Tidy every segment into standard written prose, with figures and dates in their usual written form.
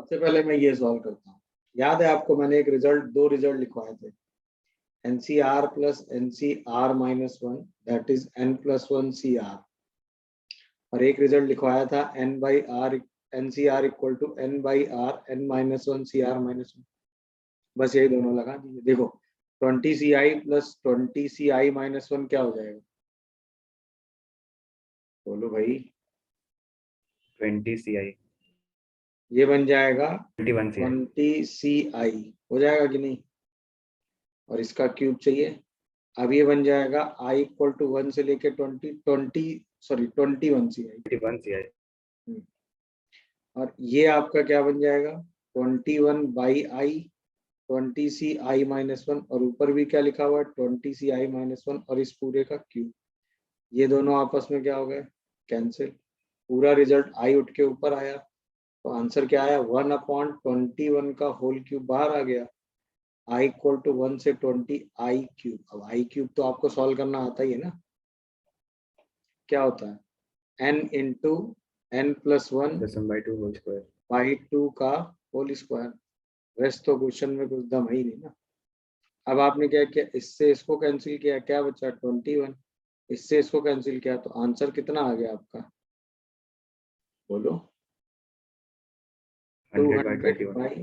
सबसे पहले मैं ये सॉल्व करता हूँ। याद है आपको मैंने एक रिजल्ट, दो रिजल्ट लिखवाए थे, NCR plus NCR minus one, that is N+1 CR, और एक रिजल्ट लिखवाया था N/R NCR equal to N/R N-1 CR minus one. बस यही दोनों लगा दीजिए। देखो 20CI plus 20CI minus one क्या हो जाएगा, बोलो भाई। 20CI, ये बन जाएगा 21CI 20CI, हो जाएगा कि नहीं, और इसका क्यूब चाहिए। अब ये बन जाएगा I इक्वल टू 1 से लेके 21CI, 21CI, और ये आपका क्या बन जाएगा 21/I 20CI माइनस वन, और ऊपर भी क्या लिखा हुआ है 20CI माइनस वन, और इस पूरे का क्यूब। ये दोनों आपस में क्या हो गए, कैंसिल। पूरा रिजल्ट I उठ के ऊपर आया, तो आंसर क्या आया 1/21 का होल क्यूब बाहर आ गया। I इक्वल टू 1 से 20I क्यूब। अब I क्यूब तो आपको सॉल्व करना आता ही है ना, क्या होता है N into N+1 2 whole square. By 2 का होल स्क्वायर। रेस्ट तो क्वेश्चन में कुछ दम है ही नहीं ना। अब आपने क्या किया, इससे इसको कैंसिल किया, क्या बचा 21, इससे इसको कैंसिल किया, तो आंसर कितना आ गया आपका, बोलो 200 बाई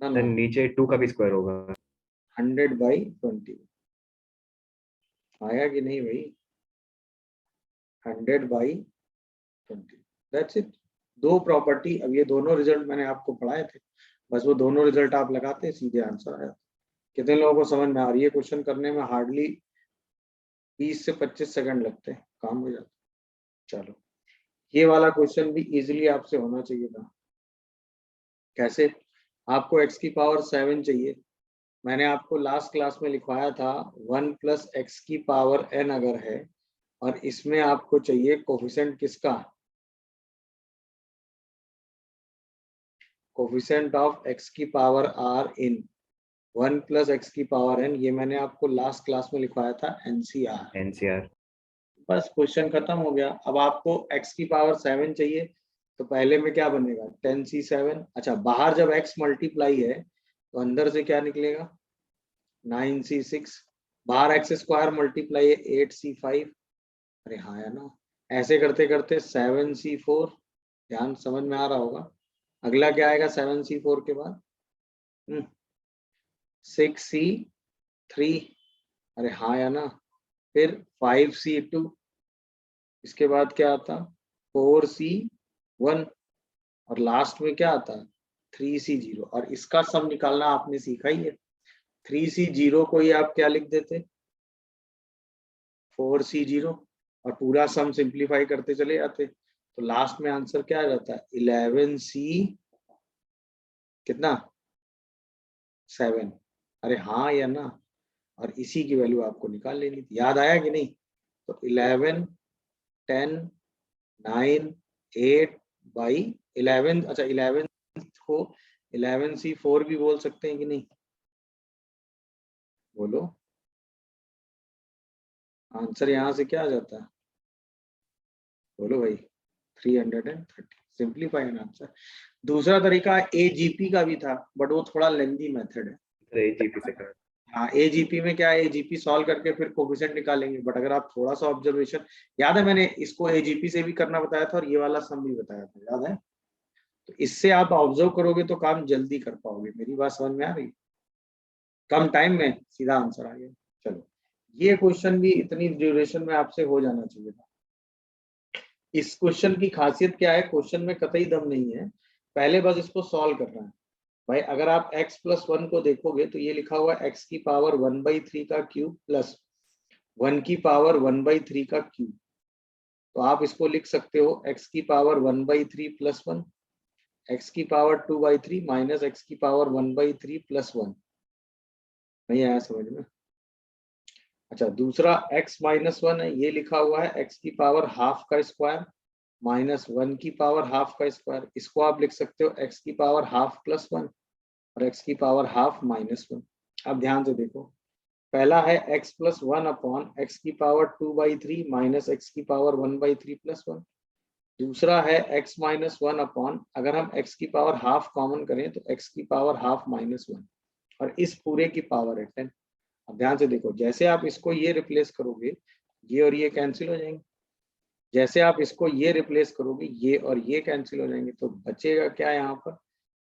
ना ना नीचे 2 का भी स्क्वायर होगा, 100/20 आया कि नहीं भाई, 100/20, दैट्स इट। दो प्रॉपर्टी। अब ये दोनों रिजल्ट मैंने आपको पढ़ाए थे, बस वो दोनों रिजल्ट आप लगाते सीधे आंसर आया। कितने लोगों को समझ में आ रही है, क्वेश्चन करने में हार्डली 20 से 25 सेकंड लगते हैं, काम हो जाता। चलो, ये वाला क्वेश्चन भी इजीली आपसे होना चाहिए था। कैसे, आपको x की पावर 7 चाहिए। मैंने आपको लास्ट क्लास में लिखवाया था 1 प्लस x की पावर n अगर है, और इसमें आपको चाहिए कोफिशिएंट किसका, कोफिशिएंट ऑफ x की पावर r इन 1 प्लस x की पावर n। ये मैंने आपको लास्ट क्लास में लिखवाया था NCR। बस क्वेश्चन खत्म हो गया। अब आपको x की पावर 7 चाहिए, तो पहले में क्या बनेगा 10C7। अच्छा, बाहर जब x मल्टीप्लाई है तो अंदर से क्या निकलेगा 9C6। बाहर x स्क्वायर मल्टीप्लाई है 8C5। अरे हाँ है ना, ऐसे करते करते 7C4। ध्यान, समझ में आ रहा होगा। अगला क्या आएगा 7C4 के बाद 6C3। अरे हाँ या ना, फिर 5C2, इसके बाद क्या आता 4C1, और लास्ट में क्या आता है 3C0। और इसका सम निकालना आपने सीखा ही है। 3C0 को ही आप क्या लिख देते 4C0, और पूरा सम सिंप्लीफाई करते चले जाते, तो लास्ट में आंसर क्या आ जाता है 11C कितना 7। अरे हाँ या ना, और इसी की वैल्यू आपको निकाल लेनी थी। याद आया कि नहीं, तो 11 10 9 8/11। अच्छा, 11 को 11C4 भी बोल सकते हैं कि नहीं, बोलो। आंसर यहाँ से क्या आ जाता है, बोलो भाई 330। Simplify an answer. दूसरा तरीका AGP का भी था, बट वो थोड़ा लेंदी मेथड है। AGP से कर। हाँ, AGP में क्या है, AGP सॉल्व करके फिर कोफिशिएंट निकालेंगे, बट अगर आप थोड़ा सा ऑब्जर्वेशन, याद है मैंने इसको AGP से भी करना बताया था, और ये वाला सम भी बताया था, याद है। तो इससे आप ऑब्जर्व करोगे तो काम जल्दी कर पाओगे। मेरी बात समझ में आ रही, कम टाइम में सीधा आंसर आ गया। चलो, ये क्वेश्चन भी इतनी ड्यूरेशन में आपसे हो जाना चाहिए था। इस क्वेश्चन की खासियत क्या है, क्वेश्चन में कतई दम नहीं है, पहले बस इसको सॉल्व करना है। भाई अगर आप x+1 को देखोगे तो ये लिखा हुआ है x की पावर 1/3 का क्यूब प्लस 1 की पावर 1/3 का क्यूब। तो आप इसको लिख सकते हो x की पावर 1/3 प्लस 1, x की पावर 2/3 माइनस x की पावर 1/3 प्लस 1। नहीं आया समझ में। अच्छा, दूसरा x-1 है, ये लिखा हुआ है x की पावर हाफ का स्क्वायर माइनस 1 की पावर हाफ का स्क्वायर। इसको आप लिख सकते हो x की पावर हाफ प्लस 1 और x की पावर हाफ माइनस 1। अब ध्यान से देखो, पहला है x+1 अपॉन x की पावर 2/3 माइनस x की पावर 1/3 प्लस 1। दूसरा है x माइनस वन अपॉन, अगर हम x की पावर हाफ कॉमन करें तो x की पावर हाफ माइनस वन, और इस पूरे की पावर है 10। अब ध्यान से देखो, जैसे आप इसको ये रिप्लेस करोगे, ये और ये कैंसिल हो जाएंगे। जैसे आप इसको ये रिप्लेस करोगे, ये और ये कैंसिल हो जाएंगे, तो बचेगा क्या यहाँ पर,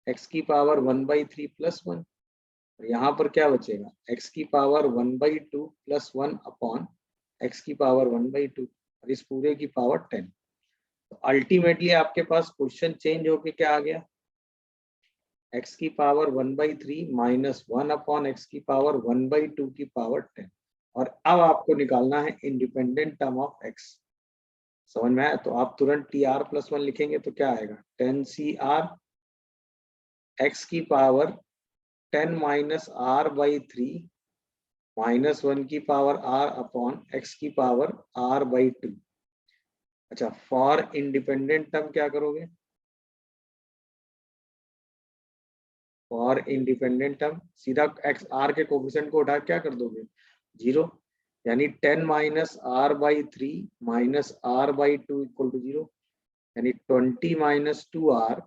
x की पावर 1/3 प्लस वन, और यहाँ पर क्या बचेगा, x की power 1/2 plus one upon x की पावर 1/2, और इस पूरे की पावर 10। तो अल्टीमेटली आपके पास क्वेश्चन चेंज होके क्या आ गया, x की power 1/3 minus one upon x की पावर 1/2 की पावर 10। और अब आपको निकालना है इंडिपेंडेंट टर्म ऑफ x। समझ में आया? तो आप तुरंत tr प्लस वन लिखेंगे तो क्या आएगा, 10cr x की power 10 minus r/3 minus one की पावर r अपॉन x की पावर r/2। अच्छा, फॉर इंडिपेंडेंट टर्म क्या करोगे, फॉर इंडिपेंडेंट टर्म सीधा x r के कोफिशिएंट को उठा क्या कर दोगे, 0, यानी 10 minus r/3 minus r/2 equal to 0, यानी 20 माइनस 2r,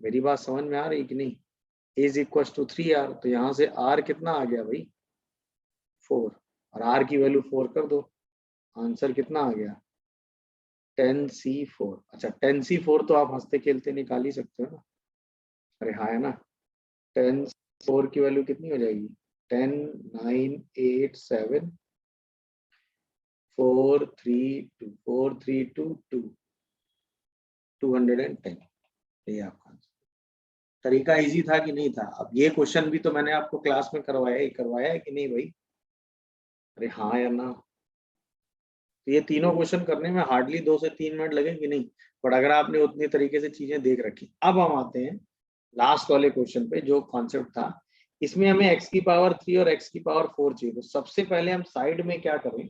मेरी बात समझ में आ रही कि नहीं, इज इक्वल टू 3r। तो यहाँ से r कितना आ गया भाई, 4, और r की वैल्यू 4 कर दो, आंसर कितना आ गया, 10c4। अच्छा, 10c4 तो आप हंसते खेलते निकाल ही सकते हो ना, अरे हाँ है ना, 10 4 की वैल्यू कितनी हो जाएगी, 10 9 8 7 4 3 2 4 3 2 2 210। ये आपका आंसर। तरीका इजी था कि नहीं था? अब ये क्वेश्चन भी तो मैंने आपको क्लास में करवाया है कि नहीं भाई, अरे हाँ या ना? तो ये तीनों क्वेश्चन करने में हार्डली 2 से 3 मिनट लगे कि नहीं, बट अगर आपने उतनी तरीके से चीजें देख रखी। अब हम आते हैं लास्ट वाले क्वेश्चन पे, जो कॉन्सेप्ट था, इसमें हमें x की पावर 3 और x की पावर 4 चाहिए। तो सबसे पहले हम साइड में क्या करें,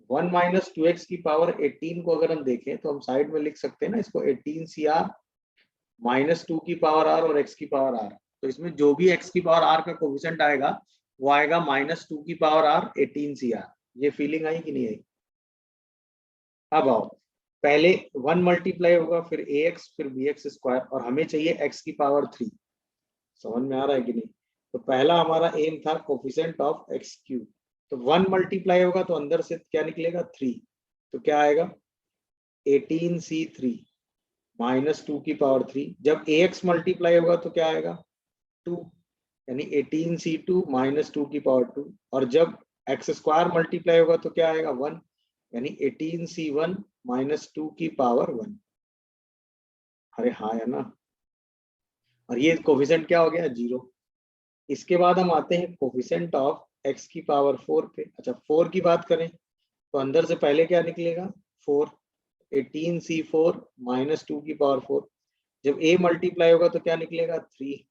1 माइनस 2x की पावर 18 को अगर हम देखें तो हम साइड में लिख सकते हैं ना इसको, 18cr माइनस 2 की पावर r और x की पावर r। तो इसमें जो भी x की पावर r का कोफिशिएंट आएगा वो आएगा माइनस 2 की पावर r 18cr। ये फीलिंग आई कि नहीं आई? अब आओ, पहले 1 मल्टीप्लाई होगा, फिर ax, फिर bx स्क्वायर, और हमें चाहिए x की पावर 3। समझ में आ रहा है कि नहीं? तो पहला हमारा एम था कोफिशिएंट ऑफ एक्स क्यूब। तो 1 मल्टीप्लाई होगा तो अंदर से क्या निकलेगा, 3। तो क्या आएगा, 18c3 माइनस 2 की पावर 3। जब ax मल्टीप्लाई होगा तो क्या आएगा, 2, यानी 18c2 माइनस 2 की पावर 2। और जब एक्स स्क्वायर मल्टीप्लाई होगा तो क्या आएगा, 1, यानी 18c1 माइनस 2 की पावर 1। अरे हाँ है ना? और ये कोफिशिएंट क्या हो गया, 0। इसके बाद हम आते हैं कोफिशिएंट ऑफ x की पावर 4 पे। अच्छा, 4 की बात करें तो अंदर से पहले क्या निकलेगा, 4, 18c4 माइनस 2 की पावर 4। जब a मल्टीप्लाई होगा तो क्या निकलेगा, 3।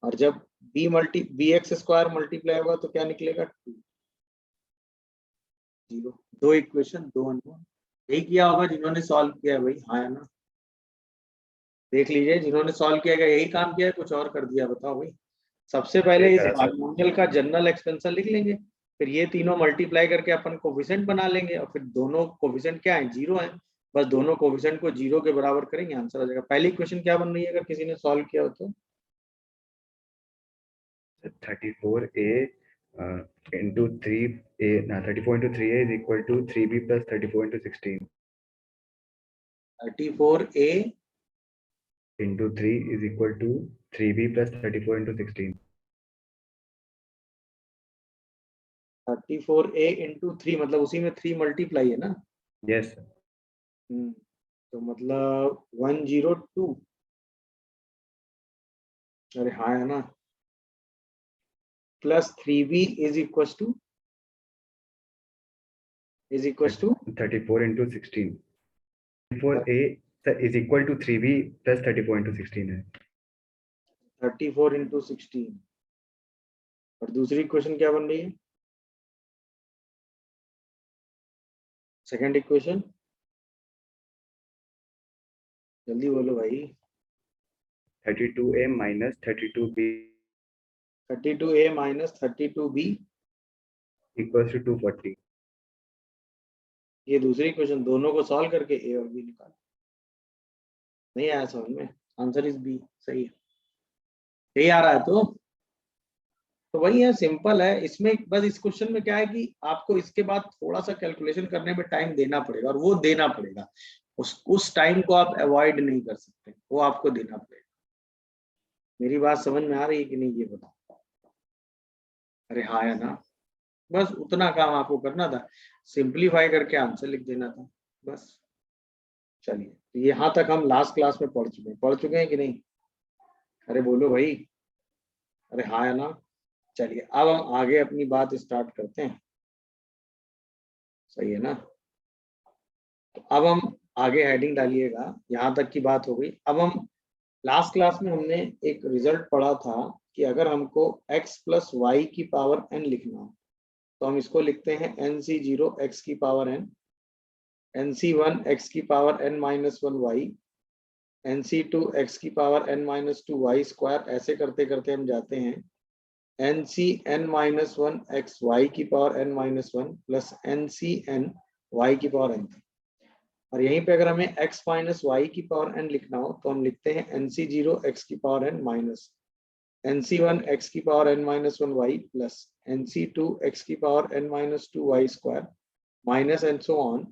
और जब बी एक्स स्क्वायर मल्टीप्लाई होगा तो क्या निकलेगा, 2, 0। दो इक्वेशन, दो अननोन। यही किया होगा जिन्होंने सॉल्व किया है भाई, हाँ है ना? देख लीजिए, जिन्होंने सॉल्व किया है यही काम किया है, कुछ और कर दिया, बताओ भाई। सबसे पहले इस पॉलिनोमियल का जनरल एक्सपेंशन लिख लेंगे, फिर ये तीनों मल्टीप्लाई करके अपन कोफिशिएंट बना लेंगे, और फिर दोनों कोफिशिएंट क्या है, 0 है, बस दोनों कोफिशिएंट को 0 के बराबर करेंगे, आंसर आ जाएगा। पहली क्वेश्चन क्या बन रही है अगर किसी ने सॉल्व किया हो तो, 34a into 3a, 34 into 3a is equal to 3b plus 34 into 16. 34a into 3 is equal to 3b plus 34 into 16. 34a into 3 मतलब उसी में 3 मल्टीप्लाई है ना? Yes, sir. तो मतलब 102, अरे हाँ है ना, plus 3b is equal to 34 into 16. 34a is equal to 3b plus 34 into 16 है. 34 इंटू 16। और दूसरी क्वेश्चन क्या बन रही है, सेकंड इक्वेशन, जल्दी बोलो भाई। 32a minus 32b 32a minus 32b equals to 240. ये दूसरी इक्वेशन, दोनों को सॉल्व करके ए और बी निकालो। नहीं आया समझ में? आंसर इज बी, सही है। यही आ रहा है तो वही है, सिंपल है। इसमें बस इस क्वेश्चन में क्या है कि आपको इसके बाद थोड़ा सा कैलकुलेशन करने में टाइम देना पड़ेगा, और वो देना पड़ेगा। उस टाइम को आप अवॉइड नहीं कर सकते, वो आपको देना पड़ेगा। मेरी बात समझ में आ रही है कि नहीं, ये बताओ। अरे हाँ या ना? बस उतना काम आपको करना था, सिंप्लीफाई करके आंसर लिख देना था बस। चलिए, तो यहाँ तक हम लास्ट क्लास में पढ़ चुके हैं कि नहीं? अरे बोलो भाई, अरे हाँ या ना? चलिए, अब हम आगे अपनी बात स्टार्ट करते हैं। सही है ना? तो अब हम आगे हेडिंग डालिएगा। यहाँ तक की बात हो गई। अब हम लास्ट क्लास में हमने एक रिजल्ट पढ़ा था कि अगर हमको x प्लस वाई की पावर n लिखना हो तो हम इसको लिखते हैं nc0 x की पावर n, nc1 x की power n minus one Y, nc2 x की power n minus two Y square. ऐसे करते करते हम जाते हैं nc n minus one x Y की power n minus one plus ncn Y की पावर n। और यहीं पे अगर हमें x माइनस वाई की पावर n लिखना हो तो हम लिखते हैं nc0 x की power n minus nc1 x की power n minus one y plus nc2 x की power n minus two Y square minus and so on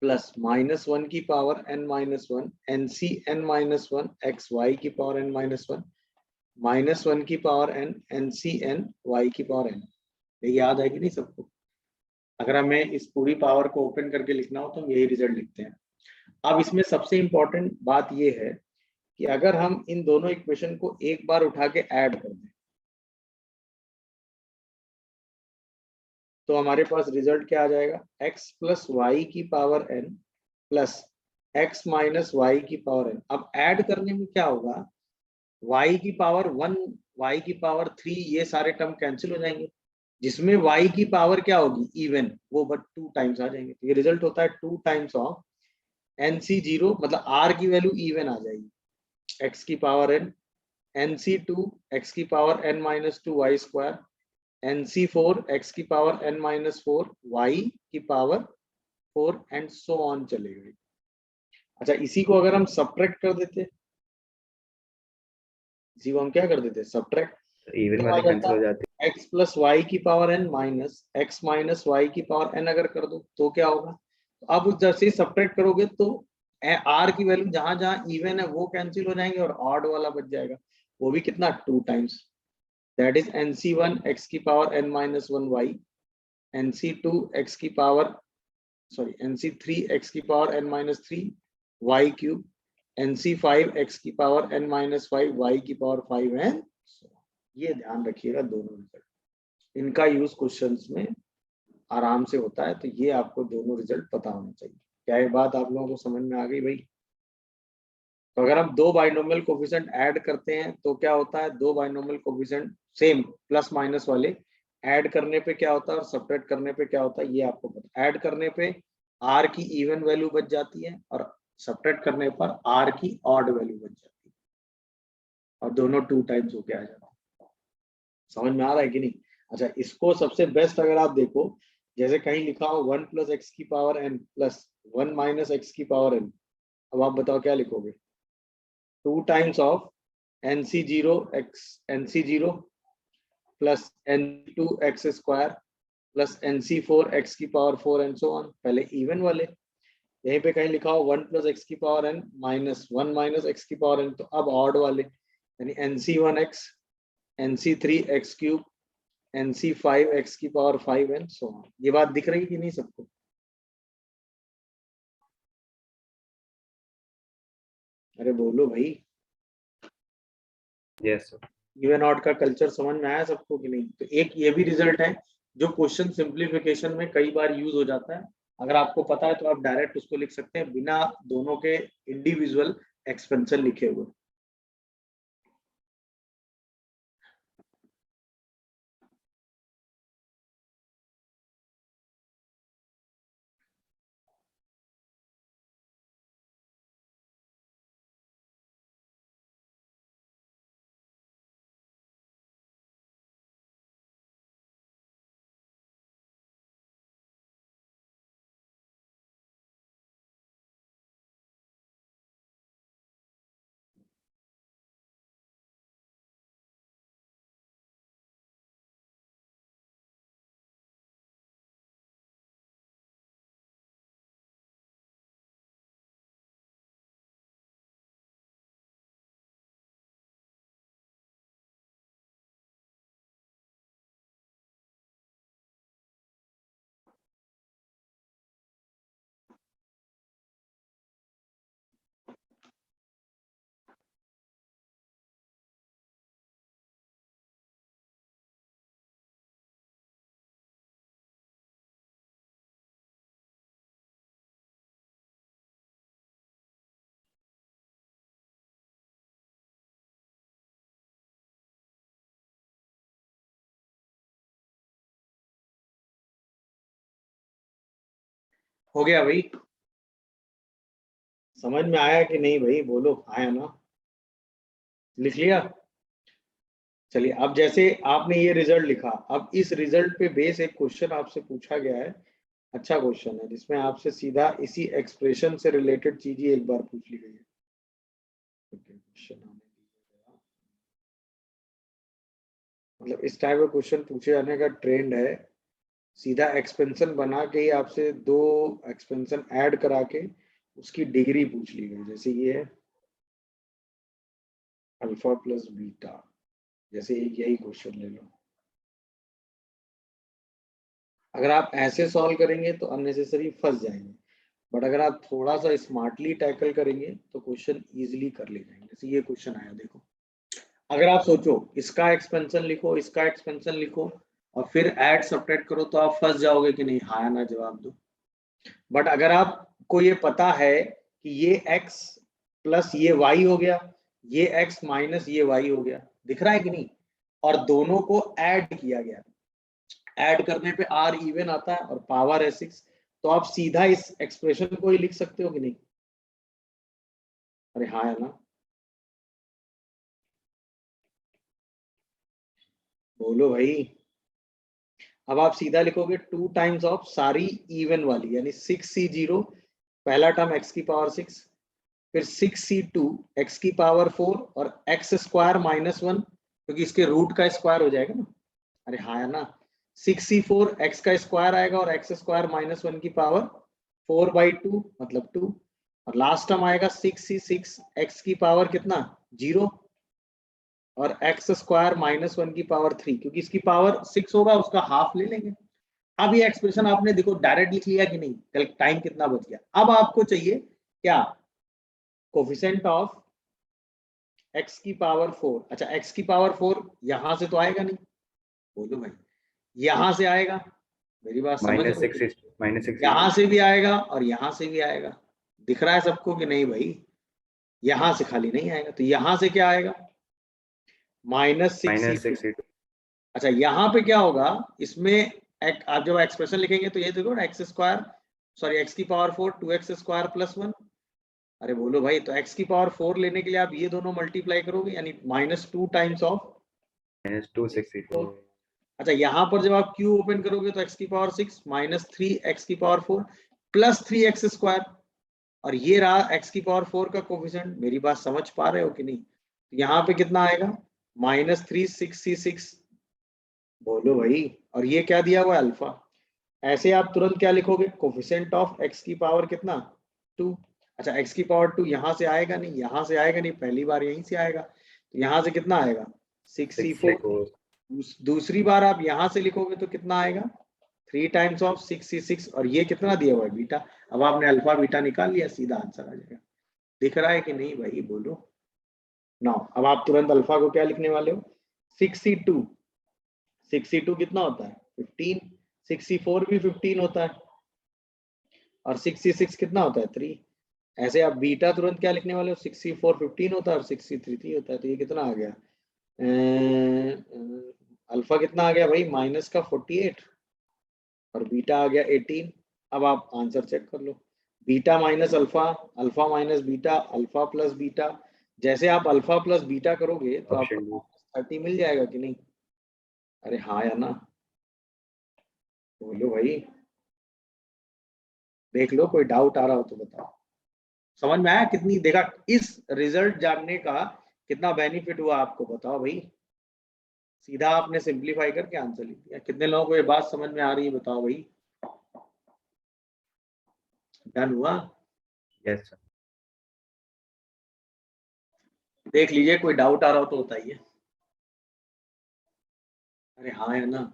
plus minus one की power n minus one ncn minus one x Y की power n minus one minus one की power n ncn Y की power n। ये याद है कि नहीं सबको? अगर हमें इस पूरी पावर को ओपन करके लिखना हो तो हम यही रिजल्ट लिखते हैं। अब इसमें सबसे इंपॉर्टेंट बात यह है कि अगर हम इन दोनों इक्वेशन को एक बार उठा के ऐड कर दें तो हमारे पास रिजल्ट क्या आ जाएगा? x प्लस वाई की power n plus x minus Y की पावर n। अब ऐड करने में क्या होगा? y की पावर वन, y की पावर थ्री, ये सारे टर्म कैंसिल हो जाएंगे, जिसमें y की पावर क्या होगी? इवन, वो बट टू टाइम्स आ जाएंगे। तो ये रिजल्ट होता है टू टाइम्स ऑफ nc0, मतलब r की वैल्यू इवन आ जाएगी, x की पावर n, nc2 x की power n minus two Y square, nc4 x की power n minus four y की power four and so on चलेगा। अच्छा, इसी को अगर हम सब्ट्रैक्ट कर देते, इसी को हम क्या कर देते? सब्ट्रैक्ट। इवन तो आ वाले कैंसिल जाता हो जाते x प्लस वाई की power n minus x minus Y की पावर n अगर कर दो तो क्या होगा? अब जैसे ही सब्ट्रैक्ट करोगे तो r की वैल्यू जहां जहां इवन है वो कैंसिल हो जाएंगे और ऑड वाला बच जाएगा, वो भी कितना? Two times. That is nc1 x की power n minus one Y, nc2 x की पावर, सॉरी nc3 x की power n minus three y cube, nc5 x की power n minus five y की पावर फाइव है। ये ध्यान रखिएगा दोनों रिजल्ट, इनका यूज क्वेश्चंस में आराम से होता है, तो ये आपको दोनों रिजल्ट पता होना चाहिए। क्या ये बात आप लोगों को समझ में आ गई भाई? तो अगर हम दो बाइनोमियल कोफिशिएंट ऐड करते हैं तो क्या होता है? दो binomial coefficient same plus minus वाले ऐड करने पे क्या होता है और सब्ट्रैक्ट करने पे क्या होता है, ये आपको पता। ऐड करने पे आर की इवन वैल्यू बच जाती है और सब्ट्रैक्ट करने पर आर की ऑड वैल्यू बच जाती है, और दोनों टू टाइम्स होके आ जाता है। समझ में आ रहा है कि नहीं? अच्छा, इसको सबसे बेस्ट अगर आप देखो, जैसे कहीं लिखा हो वन प्लस एक्स की power n plus one minus x की पावर एन, अब आप बताओ क्या लिखोगे? Two times of nc0 x nc0 plus n2 x square plus nc4 x की power four and so on. पहले इवन वाले, यहीं पे कहीं लिखा हो वन प्लस एक्स की power n minus one minus x की पावर n, तो अब ऑड वाले, यानी nc1x nc3 x cube nc5 x की power five and so on. ये बात दिख रही कि नहीं सबको? अरे बोलो भाई, यस सर। इवन ऑड का कल्चर समझ में आया सबको कि नहीं? तो एक ये भी रिजल्ट है जो क्वेश्चन सिंप्लीफिकेशन में कई बार यूज हो जाता है। अगर आपको पता है तो आप डायरेक्ट उसको लिख सकते हैं बिना दोनों के इंडिविजुअल एक्सपेंशन लिखे हुए। हो गया भाई? समझ में आया कि नहीं भाई? बोलो, आया ना? लिख लिया? चलिए, अब जैसे आपने ये रिजल्ट लिखा, अब इस रिजल्ट पे बेस एक क्वेश्चन आपसे पूछा गया है, अच्छा क्वेश्चन है, जिसमें आपसे सीधा इसी एक्सप्रेशन से रिलेटेड चीज ही एक बार पूछ ली गई है। क्वेश्चन आने दीजिएगा। मतलब इस टाइप का क्वेश्चन पूछे जाने का ट्रेंड है, सीधा एक्सपेंशन बना के ही आपसे दो एक्सपेंशन ऐड करा के उसकी डिग्री पूछ ली गई। जैसे ये है अल्फा प्लस बीटा, जैसे एक यही क्वेश्चन ले लो। अगर आप ऐसे सॉल्व करेंगे तो अननेसेसरी फंस जाएंगे, बट अगर आप थोड़ा सा स्मार्टली टैकल करेंगे तो क्वेश्चन इजीली कर ले जाएंगे। जैसे ये क्वेश्चन आया, देखो, अगर आप सोचो इसका एक्सपेंशन लिखो, इसका एक्सपेंशन लिखो और फिर ऐड सब्ट्रैक्ट करो, तो आप फंस जाओगे कि नहीं, हाँ या ना जवाब दो। बट अगर आपको ये पता है कि ये x प्लस ये y हो गया, ये x माइनस ये y हो गया, दिख रहा है कि नहीं, और दोनों को ऐड किया गया, ऐड करने पे r इवन आता है और पावर है 6, तो आप सीधा इस एक्सप्रेशन को ही लिख सकते हो कि नहीं? अरे हाँ है ना? बोलो भाई। अब आप सीधा लिखोगे 2 टाइम्स ऑफ सारी इवन वाली, यानी 6c0, पहला टर्म x की पावर 6, फिर 6c2 x की पावर 4 और x स्क्वायर माइनस 1, क्योंकि इसके रूट का स्क्वायर हो जाएगा ना। अरे हाँ है ना? 6c4 x का स्क्वायर आएगा और x स्क्वायर माइनस 1 की पावर 4/2 मतलब 2, और लास्ट टर्म आएगा 6c6 x की पावर कितना, 0, और एक्स स्क्वायर माइनस 1 की पावर 3, क्योंकि इसकी पावर 6 होगा, उसका हाफ ले लेंगे। अब ये एक्सप्रेशन आपने देखो डायरेक्ट लिख लिया कि नहीं, कल टाइम कितना बच गया। अब आपको चाहिए क्या, कोफिशिएंट ऑफ x की पावर 4। अच्छा, x की पावर 4 यहां से तो आएगा नहीं, बोलो भाई, यहां से आएगा, मेरी बात समझ रहे हो? -6 यहां से भी आएगा और यहां से भी आएगा, दिख रहा है सबको कि नहीं भाई? यहां से खाली नहीं आएगा, तो यहां से क्या आएगा, -6c2। -6 अच्छा, यहाँ पे क्या होगा, इसमें आप जब एक्सप्रेशन लिखेंगे तो ये देखो ना, एक्स स्क्वायर, सॉरी एक्स की पावर 4 2x स्क्वायर प्लस 1। अरे बोलो भाई, तो x की पावर 4 लेने के लिए आप ये दोनों मल्टीप्लाई करोगे, यानी -2 टाइम्स ऑफ -2 64 4। अच्छा, यहाँ पर जब आप q ओपन करोगे तो x की पावर 6 -3x की पावर 4 प्लस 3x स्क्वायर, और ये रहा x की पावर 4 का कोफिशिएंट। मेरी बात समझ पा रहे हो कि नहीं? यहाँ पे कितना आएगा, -3 6c6, बोलो भाई, और ये क्या दिया हुआ है, अल्फा। ऐसे आप तुरंत क्या लिखोगे, कोफिशिएंट ऑफ x की पावर कितना, 2। अच्छा, x की पावर 2 यहाँ से आएगा नहीं, यहाँ से आएगा नहीं, पहली बार यहीं से आएगा, तो यहाँ से कितना आएगा, 6c4। 64 दूसरी बार आप यहाँ से लिखोगे तो कितना आएगा, 3 टाइम्स ऑफ 6c6, और ये कितना दिया हुआ है, बीटा। अब आपने अल्फा बीटा निकाल लिया, सीधा आंसर आ जाएगा। दिख रहा है कि नहीं भाई? बोलो ना। अब आप तुरंत अल्फा को क्या लिखने वाले हो, 6c2, 6c2 कितना होता है, 15, 6c4 भी 15 होता है, और 6c6 कितना होता है, 3। ऐसे आप बीटा तुरंत क्या लिखने वाले हो, 6c4 15 होता है और 6c3 3 होता है, तो ये कितना आ गया, अल्फा कितना आ गया भाई, माइनस का 48, और बीटा आ गया 18। अब आप आंसर चेक कर लो, beta minus alpha, alpha minus beta, alpha plus beta. जैसे आप अल्फा प्लस बीटा करोगे तो ऑप्शन आपको डी। -30 मिल जाएगा कि नहीं? अरे हाँ या ना? बोलो भाई, देख लो, कोई डाउट आ रहा हो तो बताओ। समझ में आया कितनी, देखा इस रिजल्ट जानने का कितना बेनिफिट हुआ आपको, बताओ भाई। सीधा आपने सिंपलीफाई करके आंसर लिख दिया। कितने लोगों को ये बात समझ में आ रही है, बताओ भाई। डन हुआ? Yes sir. देख लीजिए, कोई डाउट आ रहा हो तो बताइए। अरे हाँ या ना?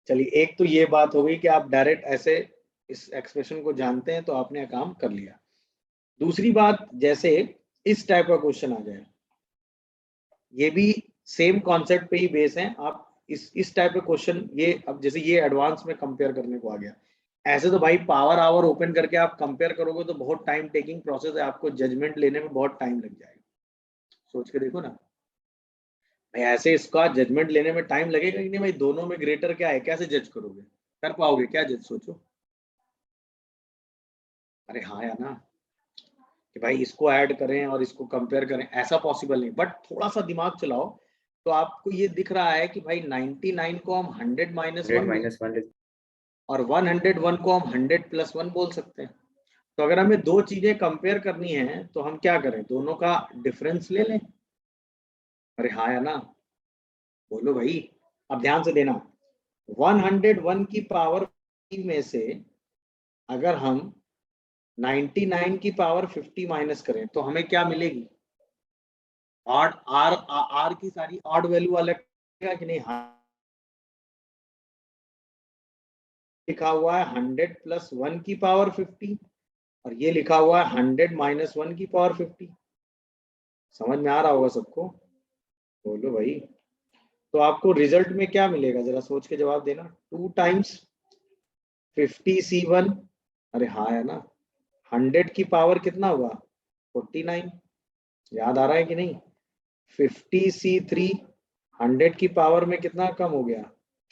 चलिए, एक तो ये बात हो गई कि आप डायरेक्ट ऐसे इस एक्सप्रेशन को जानते हैं, तो आपने काम कर लिया। दूसरी बात, जैसे इस टाइप का क्वेश्चन आ जाए, ये भी सेम कॉन्सेप्ट पे ही बेस है। आप इस टाइप का क्वेश्चन, ये अब जैसे ये एडवांस में कंपेयर करने को आ गया, ऐसे तो भाई पावर आवर ओपन करके आप कंपेयर करोगे तो बहुत टाइम टेकिंग प्रोसेस है, आपको जजमेंट लेने में बहुत टाइम लग जाएगा। सोच के देखो ना भाई, ऐसे इसका जजमेंट लेने में टाइम लगेगा कि नहीं भाई, दोनों में ग्रेटर क्या है, कैसे जज करोगे, कर पाओगे क्या जज, सोचो। अरे हाँ या ना, कि भाई इसको ऐड करें और इसको कंपेयर करें, ऐसा पॉसिबल नहीं। बट थोड़ा सा दिमाग चलाओ तो आपको ये दिख रहा है कि भाई 99 को हम 100 माइनस 100 वन माइनस 1 और 101 को हम 100 प्लस 1 बोल सकते हैं। तो अगर हमें दो चीजें कंपेयर करनी है तो हम क्या करें, दोनों का डिफरेंस ले लें। अरे हाँ या ना, बोलो भाई। अब ध्यान से देना, 101 की पावर में से अगर हम 99 की पावर 50 माइनस करें तो हमें क्या मिलेगी? ऑड आर आर की सारी ऑड वैल्यू अलग कि नहीं? लिखा हुआ है 100 प्लस 1 की पावर 50 और ये लिखा हुआ है 100 माइनस 1 की पावर 50। समझ में आ रहा होगा सबको? बोलो भाई। तो आपको रिजल्ट में क्या मिलेगा, जरा सोच के जवाब देना। 2 टाइम्स 50C1, अरे हाँ है ना, 100 की पावर कितना हुआ? 49। याद आ रहा है कि नहीं? 50C3, 100 की पावर में कितना कम हो गया?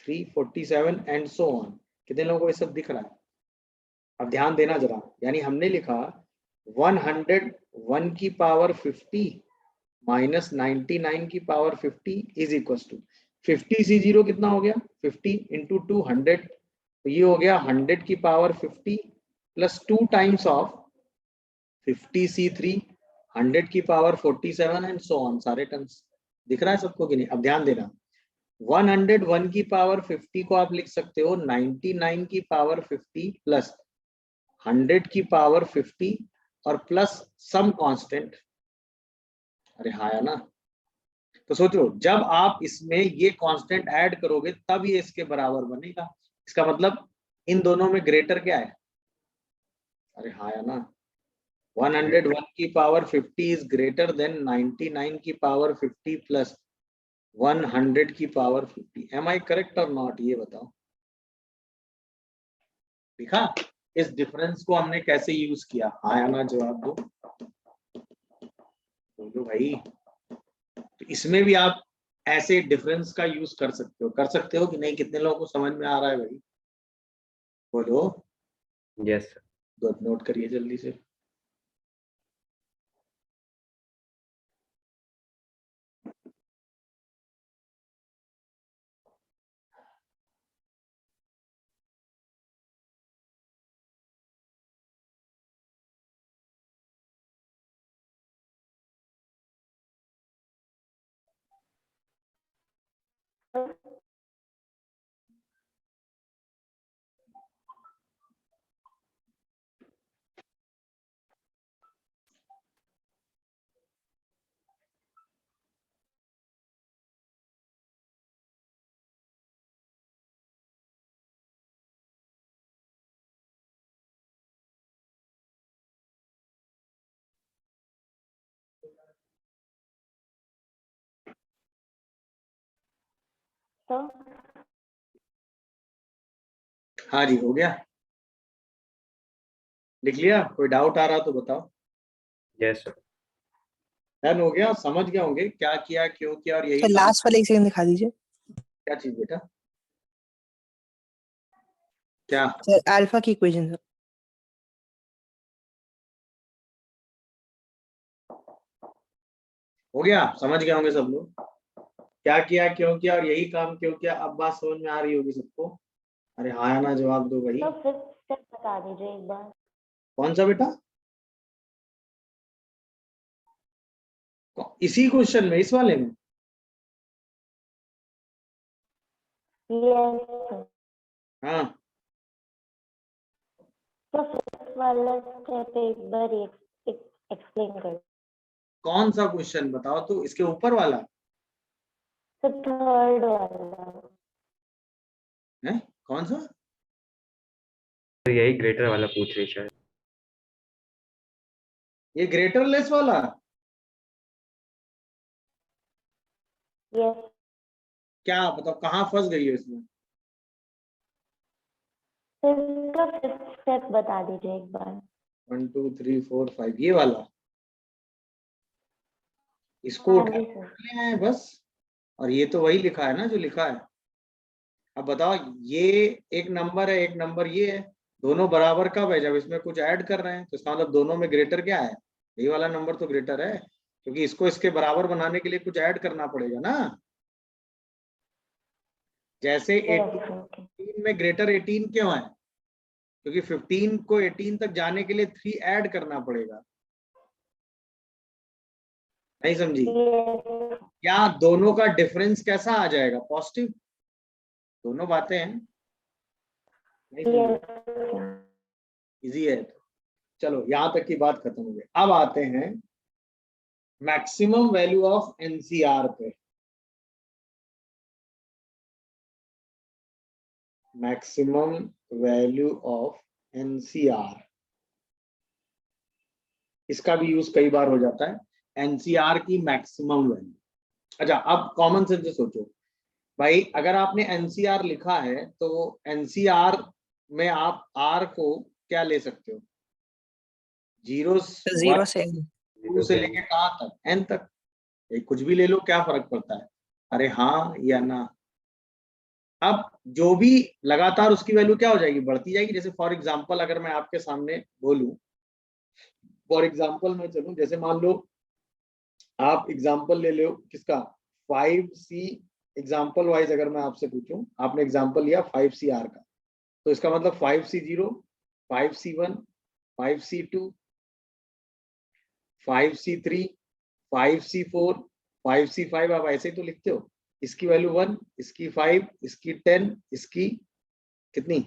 347 एंड सो ऑन। कितने लोगों को ये सब दिख रहा है? अब ध्यान देना जरा, यानी हमने लिखा 101 की पावर 50 माइनस 99 की power 50 is equal to 50C0 कितना हो गया? 50 इंटू 200, तो ये हो गया 100 की power 50 plus 2 times of 50C3, 100 की पावर 47 एंड सो ऑन, सारे टर्म्स। दिख रहा है सबको कि नहीं? अब ध्यान देना, 101 की पावर 50 को आप लिख सकते हो 99 की पावर 50 प्लस 100 की पावर 50 और प्लस सम कांस्टेंट। अरे हाँ या ना? तो सोचो, जब आप इसमें ये कांस्टेंट ऐड करोगे तब ये इसके बराबर बनेगा। इसका मतलब इन दोनों में ग्रेटर क्या है? अरे हाँ या ना, 101 की पावर 50 इज ग्रेटर देन 99 की पावर 50 प्लस 100 की पावर 50। एम आई करेक्ट और नॉट, ये बताओ। देखा इस डिफरेंस को हमने कैसे यूज किया? हाँ या ना जवाब दो, बोलो भाई। तो इसमें भी आप ऐसे डिफरेंस का यूज कर सकते हो कि नहीं? कितने लोगों को समझ में आ रहा है भाई? बोलो। Yes sir. गुड, नोट करिए जल्दी से। तो हाँ जी, हो गया, लिख लिया? कोई डाउट आ रहा तो बताओ। Yes sir. डन हो गया, समझ गए होंगे क्या किया, क्यों किया और यही सर काम। लास्ट वाला एक सेकंड दिखा दीजिए। क्या चीज बेटा? क्या? सर अल्फा की इक्वेशन सर। हो गया, समझ गए होंगे सब लोग क्या किया, क्यों किया और यही काम क्यों किया। अब बात समझ में आ रही होगी सबको? अरे हाँ या ना जवाब दो भाई। तो फिर स्टेप बता दीजिए एक बार। कौन सा बेटा? इसी क्वेश्चन में, इस वाले में? यस। हाँ, तो फिफ्थ वाला स्टेप एक बार एक्सप्लेन कर। कौन सा क्वेश्चन बताओ तो, इसके ऊपर वाला तो थर्ड वाला है? कौन सा? तो यही ग्रेटर वाला पूछ रही शायद। ये ग्रेटर लेस वाला? यस। क्या बताओ कहाँ फंस गई हो इसमें? फिर इसका फिफ्थ स्टेप बता दीजिए एक बार। 1 2 3 4 5 ये वाला, इसको हाँ उठा जी के सर। कर ले आए बस। और ये तो वही लिखा है ना जो लिखा है। अब बताओ, ये एक नंबर है, एक नंबर ये है, दोनों बराबर कब है? जब इसमें कुछ ऐड कर रहे हैं, तो इसका मतलब दोनों में ग्रेटर क्या है? ये वाला नंबर तो ग्रेटर है, क्योंकि इसको इसके बराबर बनाने के लिए कुछ ऐड करना पड़ेगा ना। जैसे Yes, okay. 18 में ग्रेटर 18 क्यों है? क्योंकि 15 को 18 तक जाने के लिए 3 ऐड करना पड़ेगा। नहीं समझी? Yes, क्या दोनों का डिफरेंस कैसा आ जाएगा? पॉजिटिव। दोनों बातें हैं। नहीं समझी? yes. इजी है। चलो यहां तक की बात खत्म हो गई। अब आते हैं मैक्सिमम वैल्यू ऑफ एनसीआर पे। मैक्सिमम वैल्यू ऑफ एनसीआर, इसका भी यूज कई बार हो जाता है। एनसीआर की मैक्सिमम वैल्यू। अच्छा, अब कॉमन सेंस से सोचो भाई, अगर आपने एनसीआर लिखा है तो एनसीआर में आप आर को क्या ले सकते हो? जीरो, जीरो से n। टू से लेके कहाँ तक? एन तक। ये कुछ भी ले लो, क्या फर्क पड़ता है? अरे हाँ या ना। अब जो भी लगातार उसकी वैल्यू क्या हो जाएगी? बढ़ती जाएगी। जैसे फॉर एग्जांपल अगर मैं आपके सामने बोलूं, फॉर एग्जांपल मैं चलूं, जैसे मान लो आप एग्जांपल ले लो किसका? 5C। एग्जांपल वाइज अगर मैं आपसे पूछूं, आपने एग्जांपल लिया 5CR का, तो इसका मतलब 5C0, 5C1, 5C2, 5C3, 5C4, 5C5। आप ऐसे ही तो लिखते हो। इसकी वैल्यू 1, इसकी 5, इसकी 10, इसकी कितनी?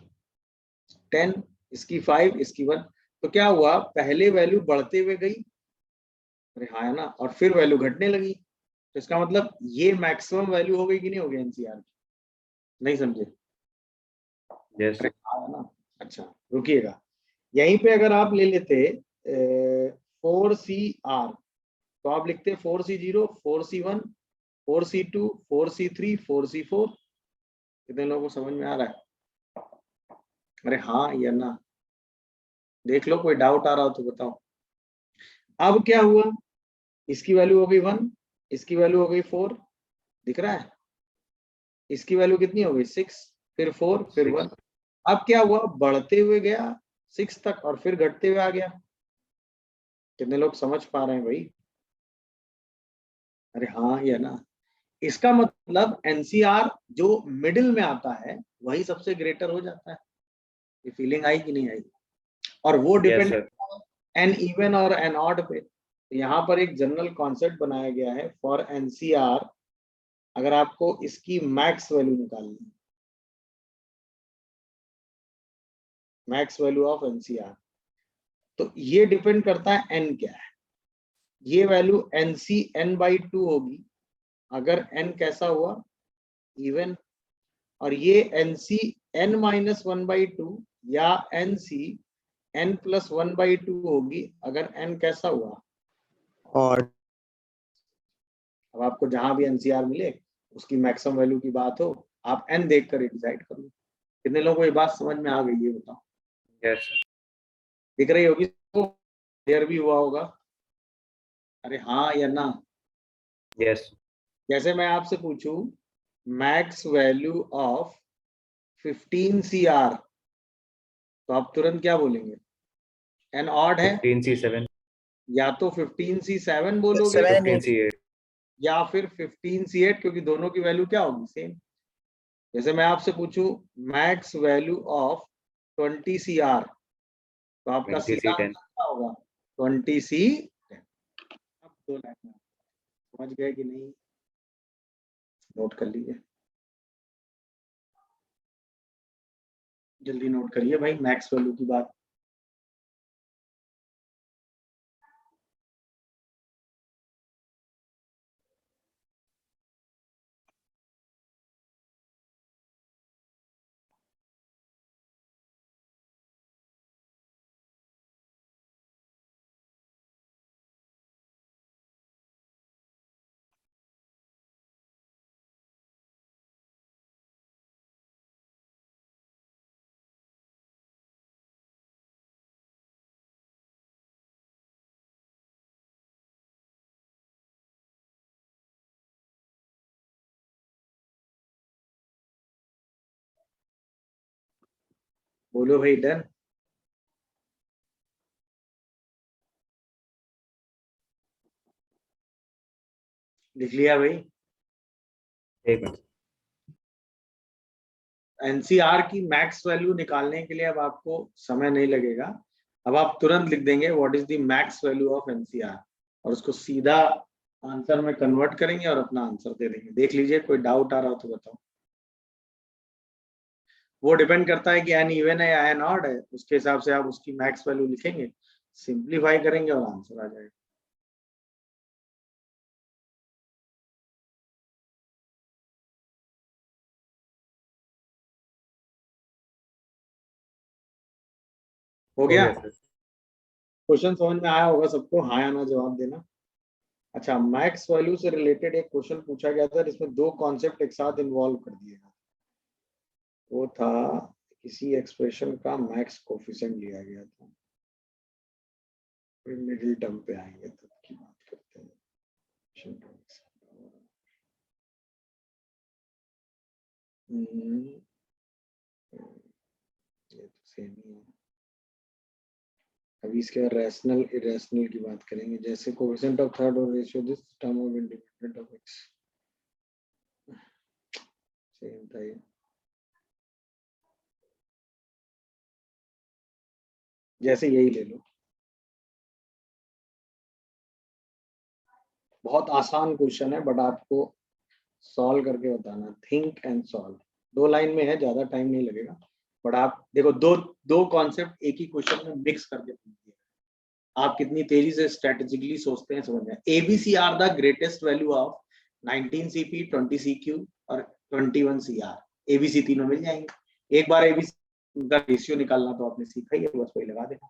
10, इसकी 5, इसकी 1। तो क्या हुआ? पहले वैल्यू बढ़ते हुए गई, अरे हाँ है ना, और फिर वैल्यू घटने लगी। तो इसका मतलब ये मैक्सिमम वैल्यू हो गई कि नहीं हो गई एनसीआर की? नहीं समझे? यस अरे हाँ है ना। अच्छा, रुकिएगा। यहीं पे अगर आप ले लेते 4CR, तो आप लिखते 4C0, 4C1, 4C2, 4C3, 4C4। कितने लोगों को समझ में आ रहा है? अरे हाँ या ना, देख लो, कोई डाउट आ रहा हो तो बताओ। अब क्या हुआ? इसकी वैल्यू हो गई 1, इसकी वैल्यू हो गई 4, दिख रहा है? इसकी वैल्यू कितनी हो गई? 6, फिर 4, फिर 1। अब क्या हुआ? बढ़ते हुए गया 6 तक और फिर घटते हुए आ गया। कितने लोग समझ पा रहे हैं भाई? अरे हाँ या ना। इसका मतलब एनसीआर जो मिडिल में आता है वही सबसे ग्रेटर हो जाता है। ये फीलिंग आई कि नहीं आई? और वो yes depend sir. N even और एन ऑड पे। तो यहाँ पर एक जनरल कॉन्सेप्ट बनाया गया है फॉर एनसीआर। अगर आपको इसकी मैक्स वैल्यू निकालनी है, मैक्स वैल्यू ऑफ एनसीआर, तो ये डिपेंड करता है एन क्या है। ये वैल्यू एनसी n/2 होगी अगर n कैसा हुआ? इवन। और ये एनसी n-1/2 या एनसी n+1/2 होगी अगर n कैसा हुआ? और अब आपको जहां भी एनसीआर मिले, उसकी मैक्सिमम वैल्यू की बात हो, आप n देख कर डिसाइड कर लो। कितने लोगों को ये बात समझ में आ गई, ये बताओ? Yes sir. दिख रही होगी, क्लियर भी हुआ होगा? अरे हाँ या ना? यस जैसे मैं आपसे पूछूं मैक्स वैल्यू ऑफ 15CR, तो आप तुरंत क्या बोलेंगे? एन ऑड है, 15C7, या तो 15C7 बोलोगे, 7 and 8। 15C8। या फिर 15C8, क्योंकि दोनों की वैल्यू क्या होगी? सेम। जैसे मैं आपसे पूछूं मैक्स वैल्यू ऑफ 20CR, तो आपका सीधा 20C10। आंसर क्या होगा? 20C10। अब 2 लाइन समझ गए कि नहीं? नोट कर लीजिए, जल्दी नोट करिए भाई मैक्स वैल्यू की बात। बोलो भाई, डन? लिख लिया भाई? एक मिनट। एनसीआर की मैक्स वैल्यू निकालने के लिए अब आपको समय नहीं लगेगा, अब आप तुरंत लिख देंगे what is the max value of NCR और उसको सीधा आंसर में कन्वर्ट करेंगे और अपना आंसर दे देंगे। देख लीजिए, कोई डाउट आ रहा हो तो बताओ। वो डिपेंड करता है कि एन इवन है या एन ऑड है, उसके हिसाब से आप उसकी मैक्स वैल्यू लिखेंगे, सिंप्लीफाई करेंगे और आंसर आ जाएगा। हो गया? सर। क्वेश्चन समझ में आया होगा सबको? हाँ या ना जवाब देना। अच्छा, मैक्स वैल्यू से रिलेटेड एक क्वेश्चन पूछा गया था जिसमें दो कॉन्सेप्ट एक साथ इन्वॉल्व कर दिए गए। वो था किसी एक्सप्रेशन का मैक्स कोफिशिएंट लिया गया था, फिर मिडिल टर्म पे आएंगे तब की बात करते हैं। ये तो सेम ही है। अभी इसके बाद रैशनल इरेशनल की बात करेंगे, जैसे कोएफिशिएंट ऑफ थर्ड और ratio this term of independent of x. Same था ये। जैसे यही ले लो, बहुत आसान क्वेश्चन है बट आपको सॉल्व करके बताना। थिंक एंड सॉल्व, 2 लाइन में है, ज्यादा टाइम नहीं लगेगा। बट आप देखो, दो कॉन्सेप्ट एक ही क्वेश्चन में मिक्स करके पूछ दिए। आप कितनी तेजी से स्ट्रेटेजिकली सोचते हैं समझ में। ABC are the greatest value of 19 CP, 20 CQ और 21 सीआर। एबीसी तीनों मिल जाएंगे। एक बार एबीसी का रेशियो निकालना तो आपने सीखा ही है, बस वही लगा देना।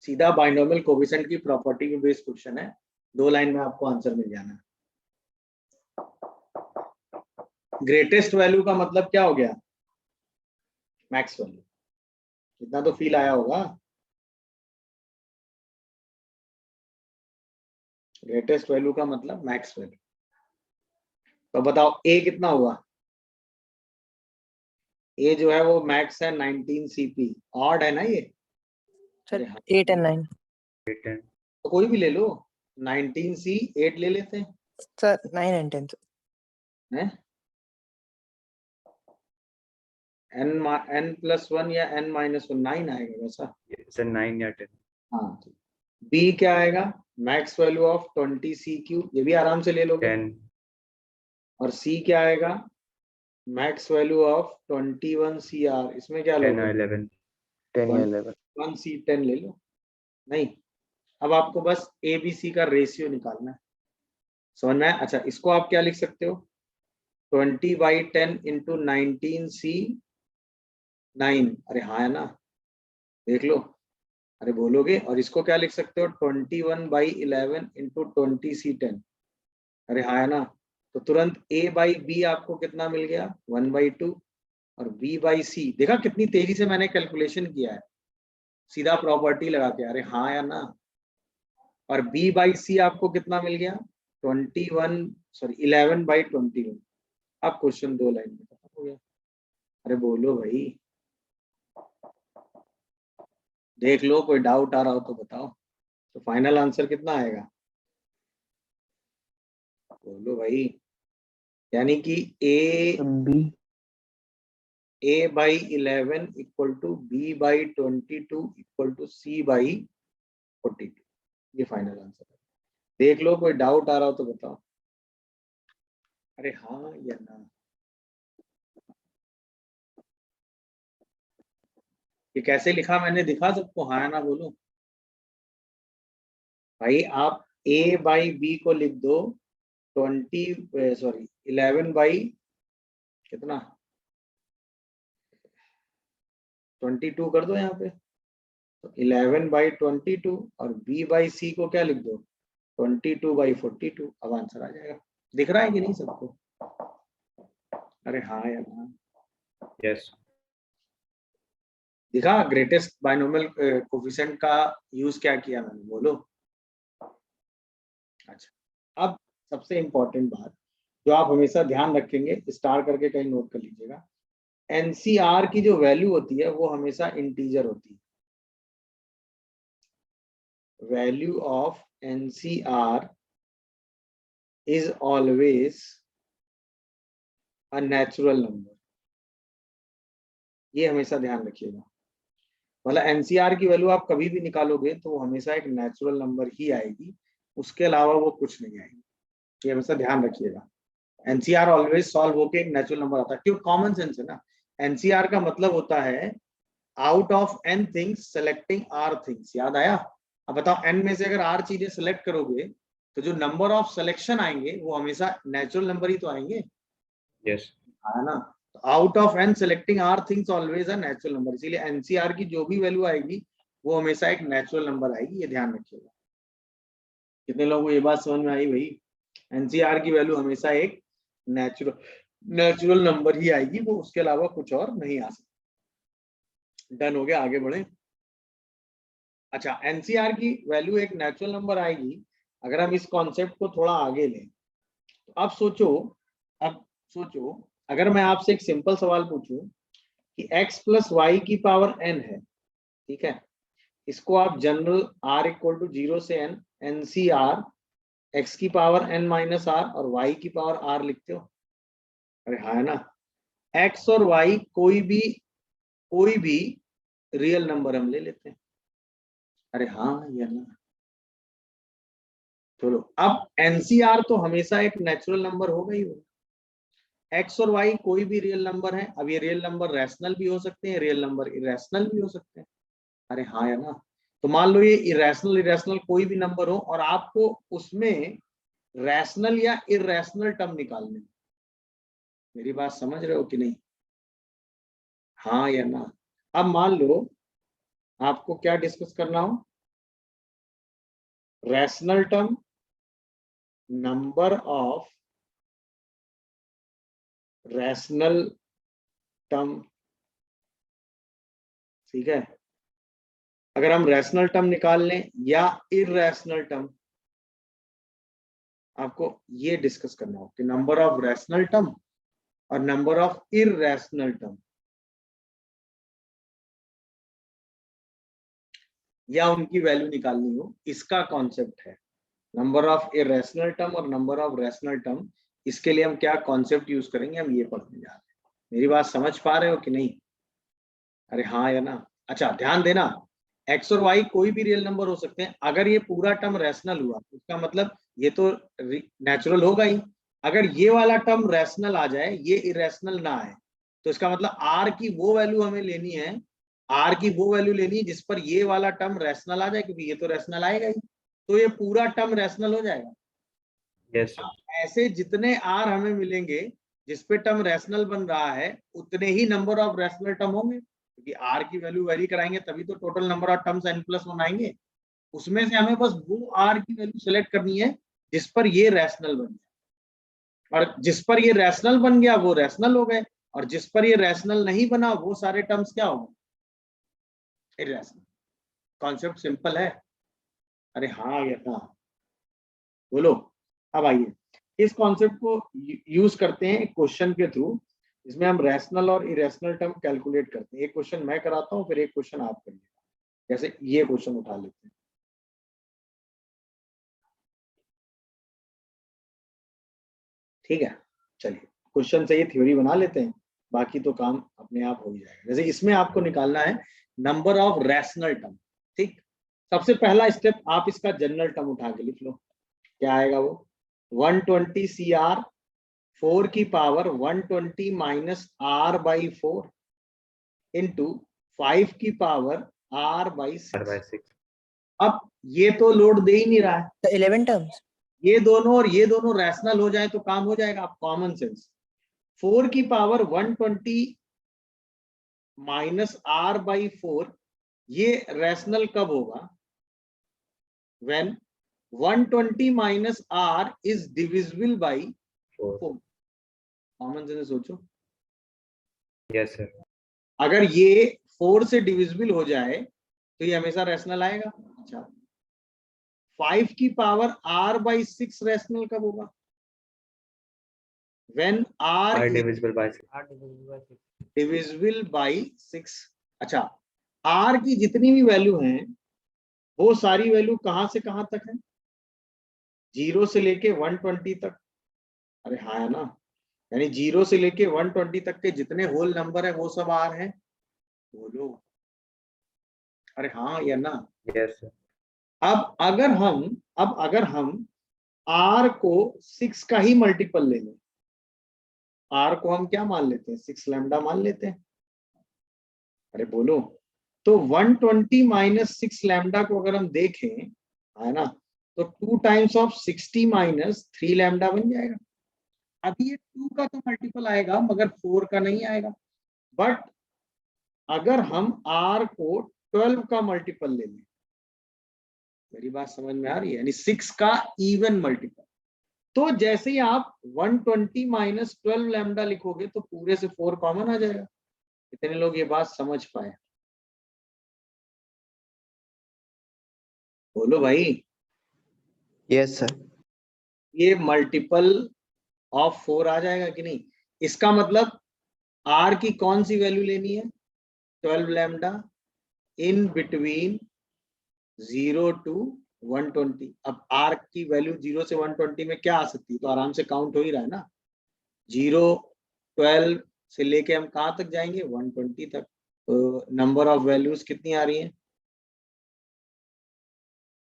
सीधा बाइनोमियल कोएफिशिएंट की प्रॉपर्टी पे बेस्ड क्वेश्चन है, 2 लाइन में आपको आंसर मिल जाना। ग्रेटेस्ट वैल्यू का मतलब क्या हो गया? Max value. इतना तो फील आया होगा। ग्रेटेस्ट वैल्यू का मतलब मैक्स वैल्यू। तो बताओ ए कितना हुआ? ए जो है वो मैक्स है 19 सीपी। ऑड है ना ये? सर अरे हाँ, 8 and 9 तो कोई भी ले लो। 19 सी 8 ले लेते हैं। सर 9 and 10 हैं? n+1 या n-1 9 आएगा वैसा। सर 9 या 10। हाँ, बी क्या आएगा? Max value of 20 C Q, ये भी आराम से ले लोगे। 10। और सी क्या आएगा? Max value of 21 C R. इसमें क्या 10 लोगे? और 11। 10 या 11 1 सी 10 ले लो। नहीं, अब आपको बस ए बी सी का रेशियो निकालना है। समझ में आया? अच्छा, इसको आप क्या लिख सकते हो? 20/10 इंटू 19 सी 9। अरे हाँ है ना, देख लो। अरे बोलोगे। और इसको क्या लिख सकते हो? 21/11 इंटू 20 सी 10। अरे हाँ है ना। तो तुरंत a बाई बी आपको कितना मिल गया? 1/2। और b बाई सी, देखा कितनी तेजी से मैंने कैलकुलेशन किया है, सीधा प्रॉपर्टी लगा के। अरे हाँ या ना। और b बाई सी आपको कितना मिल गया? 11/21। अब क्वेश्चन 2 लाइन में खत्म हो गया। अरे बोलो भाई, देख लो, कोई डाउट आ रहा हो तो बताओ। तो फाइनल आंसर कितना आएगा? बोलो भाई। यानी कि a by 11 equal to b by 22 equal to c by 42। ये फाइनल आंसर है। देख लो, कोई डाउट आ रहा हो तो बताओ। अरे हाँ या ना। ये कैसे लिखा मैंने, दिखा सबको? हाँ या ना बोलो भाई। आप a बाई बी को लिख दो 11 बाई कितना, 22 कर दो यहाँ पे। तो 11/22 और b बाई सी को क्या लिख दो? 22/42। अब आंसर आ जाएगा। दिख रहा है कि नहीं सबको? अरे हाँ या ना। यस। दिखा ग्रेटेस्ट बाइनोमियल कोफिशिएंट का यूज क्या किया मैंने, बोलो। अच्छा, अब सबसे इंपॉर्टेंट बात जो आप हमेशा ध्यान रखेंगे, स्टार करके कहीं नोट कर लीजिएगा। एनसीआर की जो वैल्यू होती है वो हमेशा इंटीजर होती है। value of NCR is always a natural number। ये हमेशा ध्यान रखिएगा, मतलब एनसीआर की वैल्यू आप कभी भी निकालोगे तो वो हमेशा एक नेचुरल नंबर ही आएगी, उसके अलावा वो कुछ नहीं आएगी, ये हमेशा ध्यान रखिएगा। एनसीआर ऑलवेज सॉल्व होके एक नेचुरल नंबर आता है, क्यों? कॉमन सेंस है ना। एनसीआर का मतलब होता है out of n things selecting r things. याद आया? अब बताओ, एन में से अगर आर चीजें सेलेक्ट करोगे तो जो नंबर ऑफ सिलेक्शन आएंगे वो हमेशा नेचुरल नंबर ही तो आएंगे, यस है ना। तो out of n selecting r things always a natural number, इसीलिए एनसीआर की जो भी वैल्यू आएगी वो हमेशा एक नेचुरल नंबर आएगी, ये ध्यान रखिएगा। कितने लोगों को ये बात समझ में आई भाई? एनसीआर की वैल्यू हमेशा एक नेचुरल नंबर ही आएगी, वो उसके अलावा कुछ और नहीं आ सकता। डन हो गया, आगे बढ़े। अच्छा, एनसीआर की वैल्यू एक नेचुरल नंबर आएगी अगर हम इस कॉन्सेप्ट को थोड़ा आगे लें तो अब सोचो अगर मैं आपसे एक सिंपल सवाल पूछूं कि x प्लस वाई की पावर n है, ठीक है, इसको आप जनरल r इक्वल टू 0 से n NCR x की पावर n माइनस r और y की पावर r लिखते हो। अरे हाँ, है ना। x और y कोई भी रियल नंबर हम ले लेते हैं। अरे हाँ या ना। चलो, अब एनसीआर तो हमेशा एक नेचुरल नंबर होगा ही होगा। एक्स और वाई कोई भी रियल नंबर है। अब ये रियल नंबर रैशनल भी हो सकते हैं, रियल नंबर इरेशनल भी हो सकते हैं। अरे हाँ या ना। तो मान लो ये इरेशनल कोई भी नंबर हो और आपको उसमें रैशनल या इरेशनल टर्म निकालने, मेरी बात समझ रहे हो कि नहीं? हाँ या ना। अब मान लो आपको क्या डिस्कस करना हो, rational term, number of rational term, ठीक है। अगर हम रैशनल टर्म निकाल लें या इरैशनल टर्म, आपको ये डिस्कस करना हो कि नंबर ऑफ रैशनल टर्म और नंबर ऑफ इरैशनल टर्म, या उनकी वैल्यू निकालनी हो, इसका कॉन्सेप्ट है नंबर ऑफ इरैशनल टर्म और नंबर ऑफ रैशनल टर्म। इसके लिए हम क्या कॉन्सेप्ट यूज करेंगे, हम ये पढ़ने जा रहे हैं। मेरी बात समझ पा रहे हो कि नहीं? अरे हाँ या ना। अच्छा, ध्यान देना, एक्स और वाई कोई भी रियल नंबर हो सकते हैं। अगर ये पूरा टर्म रैशनल हुआ उसका मतलब ये तो नेचुरल होगा ही। अगर ये वाला टर्म रैशनल आ जाए, ये इरेशनल ना आए, तो इसका मतलब आर की वो वैल्यू हमें लेनी है, आर की वो वैल्यू लेनी है जिस पर ये वाला टर्म रैशनल आ जाए, क्योंकि ये तो रैशनल आएगा ही, तो ये पूरा टर्म रैशनल हो जाएगा। यस ऐसे जितने आर हमें मिलेंगे जिस पे टर्म रैशनल बन रहा है, उतने ही नंबर ऑफ रैशनल टर्म होंगे, क्योंकि आर की वैल्यू वेरी कराएंगे तभी तो total number of terms n+1 आएंगे। उसमें से हमें बस वो आर की वैल्यू सेलेक्ट करनी है जिस पर ये रैशनल बन गया, और जिस पर ये रैशनल बन गया वो रैशनल हो गए, और जिस पर ये रैशनल नहीं बना वो सारे टर्म्स क्या हो गए, इरैशनल। कॉन्सेप्ट सिंपल है। अरे हाँ या ना, बोलो। अब आइए इस कॉन्सेप्ट को यूज करते हैं क्वेश्चन के थ्रू, इसमें हम रैशनल और इरेशनल टर्म कैलकुलेट करते हैं। एक क्वेश्चन मैं कराता हूँ, फिर एक क्वेश्चन आप करिएगा। जैसे ये क्वेश्चन उठा लेते हैं, ठीक है। चलिए क्वेश्चन से ये थ्योरी बना लेते हैं, बाकी तो काम अपने आप हो ही जाएगा। जैसे इसमें आपको निकालना है नंबर ऑफ रैशनल टर्म, ठीक। सबसे पहला स्टेप, आप इसका जनरल टर्म उठा के लिख लो। क्या आएगा वो, 120 CR 4 की पावर 120 माइनस R/4 इंटू 5 की पावर R/6। अब ये तो लोड दे ही नहीं रहा है, The 11 terms. ये दोनों और ये दोनों रैशनल हो जाए तो काम हो जाएगा। आप कॉमन सेंस, 4 की पावर 120 माइनस R/4, ये रैशनल कब होगा, when 120 minus R is divisible by 4। Common sense सोचो, यस सर अगर ये 4 से डिविजिबल हो जाए तो ये हमेशा रैशनल आएगा। अच्छा, 5 की पावर R/6 रैशनल कब होगा, when R are is divisible by divisible by 6। अच्छा, R की जितनी भी वैल्यू हैं वो सारी वैल्यू कहां से कहां तक है? 0 से लेके 120 तक। अरे हाँ है ना, यानी 0 से लेके 120 तक के जितने होल नंबर है वो सब आर है। बोलो अरे हाँ या ना। Yes sir. अब अगर हम आर को 6 का ही मल्टीपल ले लें, आर को हम क्या मान लेते हैं, 6 लैम्डा मान लेते हैं। अरे बोलो, तो 120 माइनस 6 लैम्डा को अगर हम देखें, है ना, तो 2 टाइम्स ऑफ 60 माइनस 3 लैम्डा बन जाएगा। अभी ये 2 का तो मल्टीपल आएगा मगर 4 का नहीं आएगा। बट अगर हम r को 12 का मल्टीपल ले लें, मेरी बात समझ में आ रही है, यानी 6 का इवन मल्टीपल, तो जैसे ही आप 120 माइनस 12 लैम्डा लिखोगे तो पूरे से 4 कॉमन आ जाएगा। कितने लोग ये बात समझ पाए? बोलो भाई। Yes sir. ये मल्टीपल ऑफ 4 आ जाएगा कि नहीं? इसका मतलब r की कौन सी वैल्यू लेनी है? 12 लैम्डा इन बिटवीन 0 टू 120। अब r की वैल्यू 0 से 120 में क्या आ सकती है? तो आराम से काउंट हो ही रहा है ना। 0 12 से लेके हम कहां तक जाएंगे? 120 तक। तो नंबर ऑफ वैल्यूज कितनी आ रही हैं?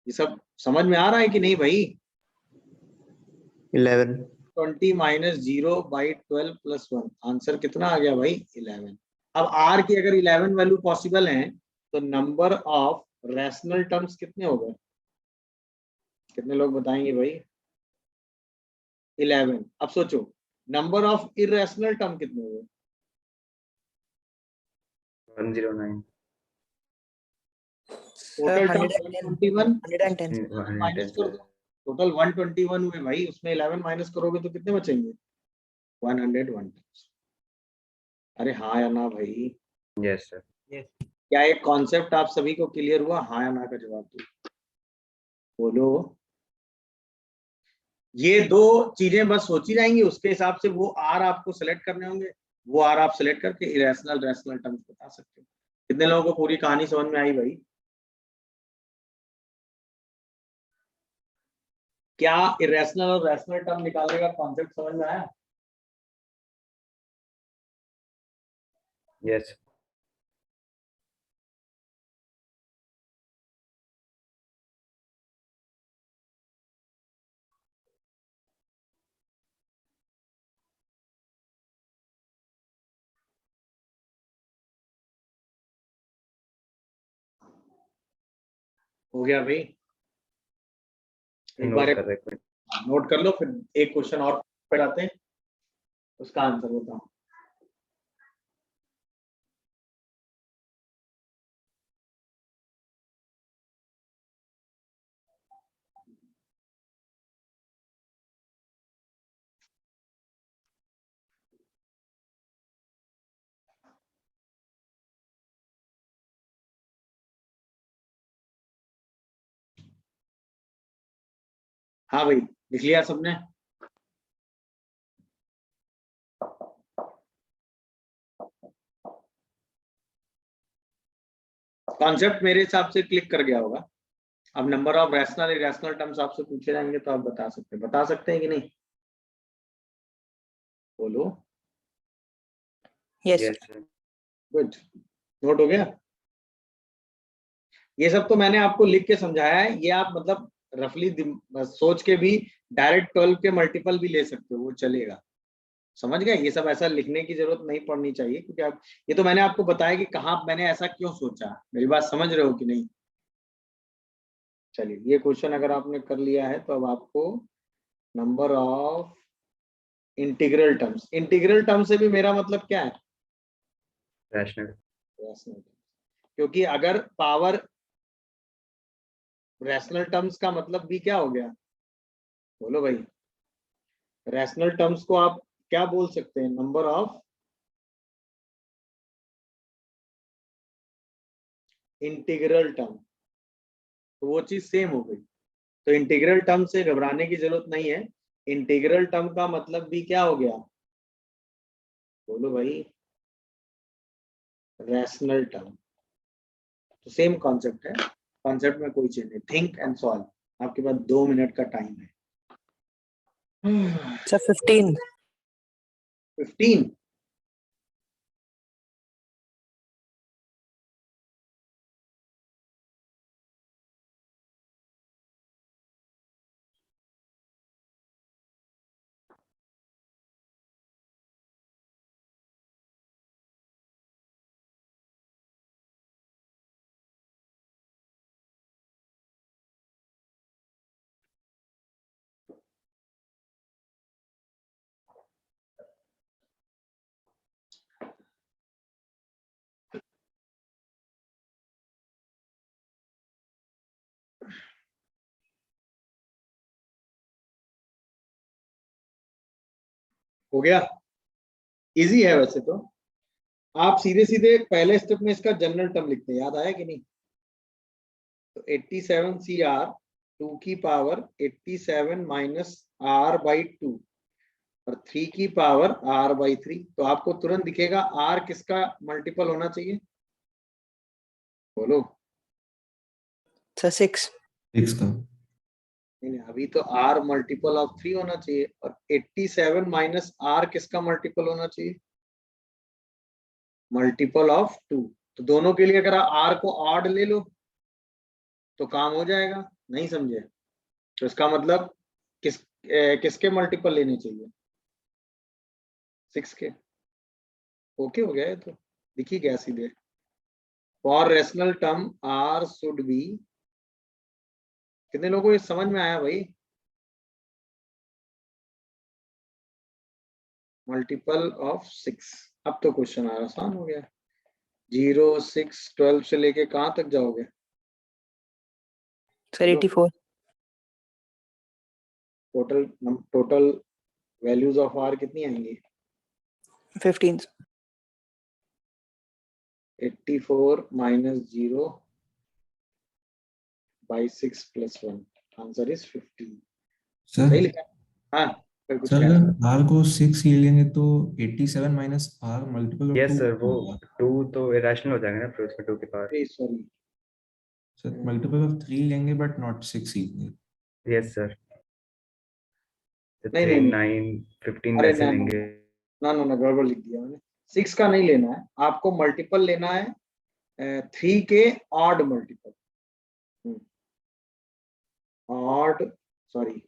ये सब समझ में आ रहा है कि नहीं भाई? 11। 20 माइनस 0 बाई 12 प्लस 1, आंसर कितना आ गया भाई? 11। अब r की अगर 11 वैल्यू पॉसिबल है तो नंबर ऑफ रैशनल टर्म्स कितने हो गए? कितने लोग बताएंगे भाई? 11। अब सोचो नंबर ऑफ इरेशनल टर्म कितने हो गए? 109। Total term 110। 121, 110। माइनस कर दो। टोटल 121 हुए भाई, उसमें 11 माइनस करोगे तो कितने बचेंगे? 101। अरे हाँ या ना भाई? Yes sir. क्या एक कॉन्सेप्ट आप सभी को क्लियर हुआ? हाँ या ना का जवाब दो। बोलो। ये दो चीजें बस सोची जाएंगी, उसके हिसाब से वो आर आपको सेलेक्ट करने होंगे। वो आर आप सेलेक्ट करके इरेशनल रैशनल टर्म्स बता सकते हो। कितने लोगों को पूरी कहानी समझ में आई भाई? क्या इरेशनल और रैशनल टर्म निकालने का कॉन्सेप्ट समझ में आया? यस। हो गया भाई? एक बार नोट कर रहे हैं। नोट कर लो, फिर एक क्वेश्चन और फिर आते हैं, उसका आंसर बताओ। हाँ भाई, लिख लिया सबने? कॉन्सेप्ट मेरे हिसाब से क्लिक कर गया होगा। अब number of rational irrational terms आपसे पूछे जाएंगे तो आप बता सकते हैं कि नहीं? बोलो। Yes yes sir. Sir. Good. Note हो गया? ये सब तो मैंने आपको लिख के समझाया है, ये आप मतलब रफली सोच के भी डायरेक्ट 12 के मल्टीपल भी ले सकते हो, वो चलेगा। समझ गए? ये सब ऐसा लिखने की जरूरत नहीं पड़नी चाहिए, क्योंकि आप ये तो मैंने आपको बताया कि कहाँ मैंने ऐसा क्यों सोचा। मेरी बात समझ रहे हो कि नहीं? चलिए, ये क्वेश्चन अगर आपने कर लिया है तो अब आपको नंबर ऑफ इंटीग्रल टर्म से भी मेरा मतलब क्या है? रैशनल। रैशनल। क्योंकि अगर पावर रैशनल टर्म्स का मतलब भी क्या हो गया? बोलो भाई। रैशनल टर्म्स को आप क्या बोल सकते हैं? Number of integral term. तो वो चीज सेम हो गई। तो इंटीग्रल टर्म से घबराने की जरूरत नहीं है। इंटीग्रल टर्म का मतलब भी क्या हो गया? बोलो भाई। Rational term. तो सेम कॉन्सेप्ट है, कॉन्सेप्ट में कोई चेंज नहीं, थिंक एंड सॉल्व। आपके पास 2 मिनट का टाइम है। सर 15। 15। हो गया, इजी है वैसे तो। आप सीधे सीधे पहले स्टेप में इसका जनरल टर्म लिखते हैं, याद आया कि नहीं? तो 87 CR 2 की पावर 87 माइनस R बाई 2 और 3 की पावर R बाई 3। तो आपको तुरंत दिखेगा R किसका मल्टीपल होना चाहिए, बोलो। सर 6। 6 का। नहीं, अभी तो R मल्टीपल ऑफ 3 होना चाहिए और 87 माइनस R किसका मल्टीपल होना चाहिए, मल्टीपल ऑफ 2। तो दोनों के लिए अगर R को ऑड ले लो तो काम हो जाएगा, नहीं समझे? तो इसका मतलब किसके मल्टीपल लेने चाहिए, 6 के। ओके हो गया है, तो दिखी गया सीधे। For rational term R should be, कितने लोगों को ये समझ में आया भाई? Multiple of 6। अब तो क्वेश्चन आसान हो गया। 0, 6, 12 से लेके कहां तक जाओगे? Sir 84। Total values of R कितनी आएंगी? 15। 84 minus 0 by 6 plus 1, answer is 15। Sir सही लिखा? हाँ, फिर कुछ सर कहना? अगर R को 6 ले लेंगे तो 87 minus R multiple of yes 2 sir, वो 2 तो इरेशनल हो जाएगा ना, फिर उसमें 2 की power. Sorry, sir multiple of 3 लेंगे बट नॉट 6 लेंगे। यस सर, नहीं 3 नहीं, 9 15 अरे वैसे ना लेंगे। ना गड़बड़ लिख दिया मैंने। 6 का नहीं लेना है आपको, मल्टीपल लेना है 3 के odd multiple. Odd, sorry,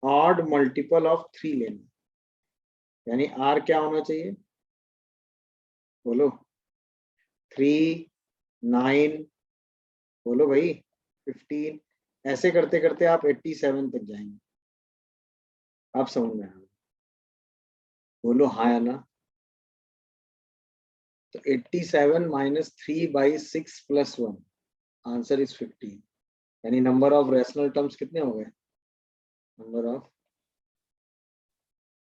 odd multiple of 3 लेना, यानी R क्या होना चाहिए, बोलो? 3, 9, बोलो भाई, 15। ऐसे करते करते आप 87 तक जाएंगे। आप समझ में आ गया? बोलो हाँ या ना? तो 87 minus 3 by 6 plus 1, answer is 15। यानी नंबर ऑफ रेशनल टर्म्स कितने हो गए, number of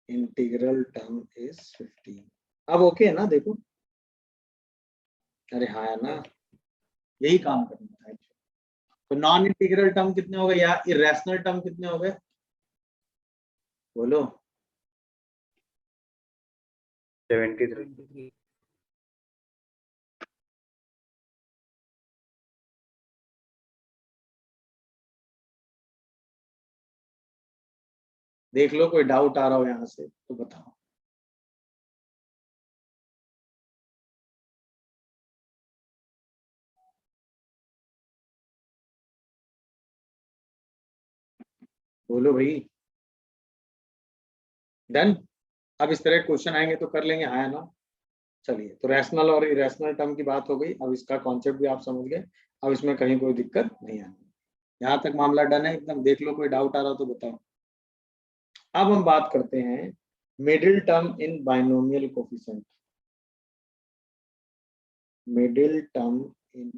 integral term is 15। अब ओके है ना? देखो, अरे हाँ या ना, यही काम करना था। तो नॉन इंटीग्रल टर्म कितने हो गए या इरेशनल टर्म कितने हो गए, बोलो? 73। देख लो, कोई डाउट आ रहा हो यहाँ से तो बताओ। बोलो भाई। डन। अब इस तरह के क्वेश्चन आएंगे तो कर लेंगे, हाँ या ना? चलिए, तो रैशनल और इरेशनल टर्म की बात हो गई। अब इसका कॉन्सेप्ट भी आप समझ गए। अब इसमें कहीं कोई दिक्कत नहीं आनी। यहाँ तक मामला डन है एकदम। देख लो, कोई डाउट आ रहा हो तो बताओ। अब हम बात करते हैं middle term in binomial coefficient. Middle term in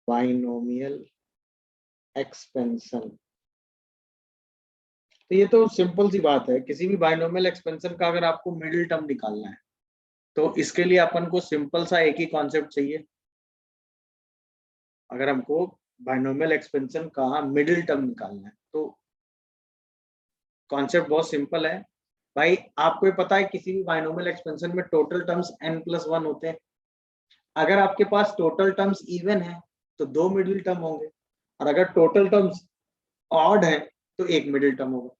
binomial expansion. तो ये तो सिंपल सी बात है, किसी भी बाइनोमियल एक्सपेंशन का अगर आपको मिडिल टर्म निकालना है तो इसके लिए अपन को सिंपल सा एक ही कॉन्सेप्ट चाहिए। अगर हमको बाइनोमियल एक्सपेंशन का मिडिल टर्म निकालना है तो कॉन्सेप्ट बहुत सिंपल है भाई। आपको ये पता है किसी भी बाइनोमियल एक्सपेंशन में टोटल टर्म्स n+1 होते हैं। अगर आपके पास टोटल टर्म्स इवन है तो 2 मिडिल टर्म होंगे, और अगर टोटल टर्म्स ऑड है तो 1 मिडिल टर्म होगा।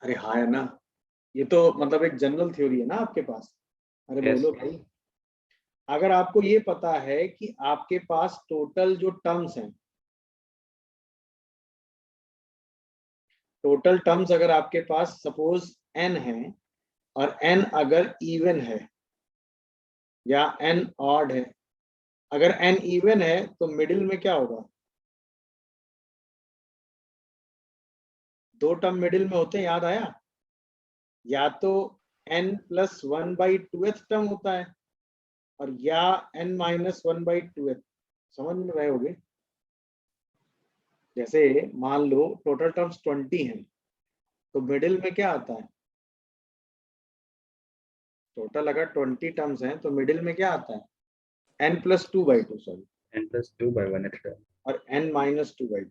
अरे हाँ है ना, ये तो मतलब एक जनरल थ्योरी है ना आपके पास। अरे Yes. बोलो भाई, अगर आपको ये पता है कि आपके पास टोटल जो टर्म्स हैं, टोटल टर्म्स अगर आपके पास सपोज n है, और n अगर इवन है या n ऑड है, अगर n इवन है तो मिडिल में क्या होगा, 2 टर्म मिडिल में होते हैं, याद आया? या तो n प्लस 1/2th टर्म होता है, और या n माइनस 1/2th। समझ में रहे होगे? जैसे मान लो टोटल टर्म्स 20 हैं, तो मिडिल में क्या आता है, टोटल अगर 20 टर्म्स हैं तो मिडिल में क्या आता है, n plus 2/2, sorry, n+2/1 extra. और n माइनस 2/2।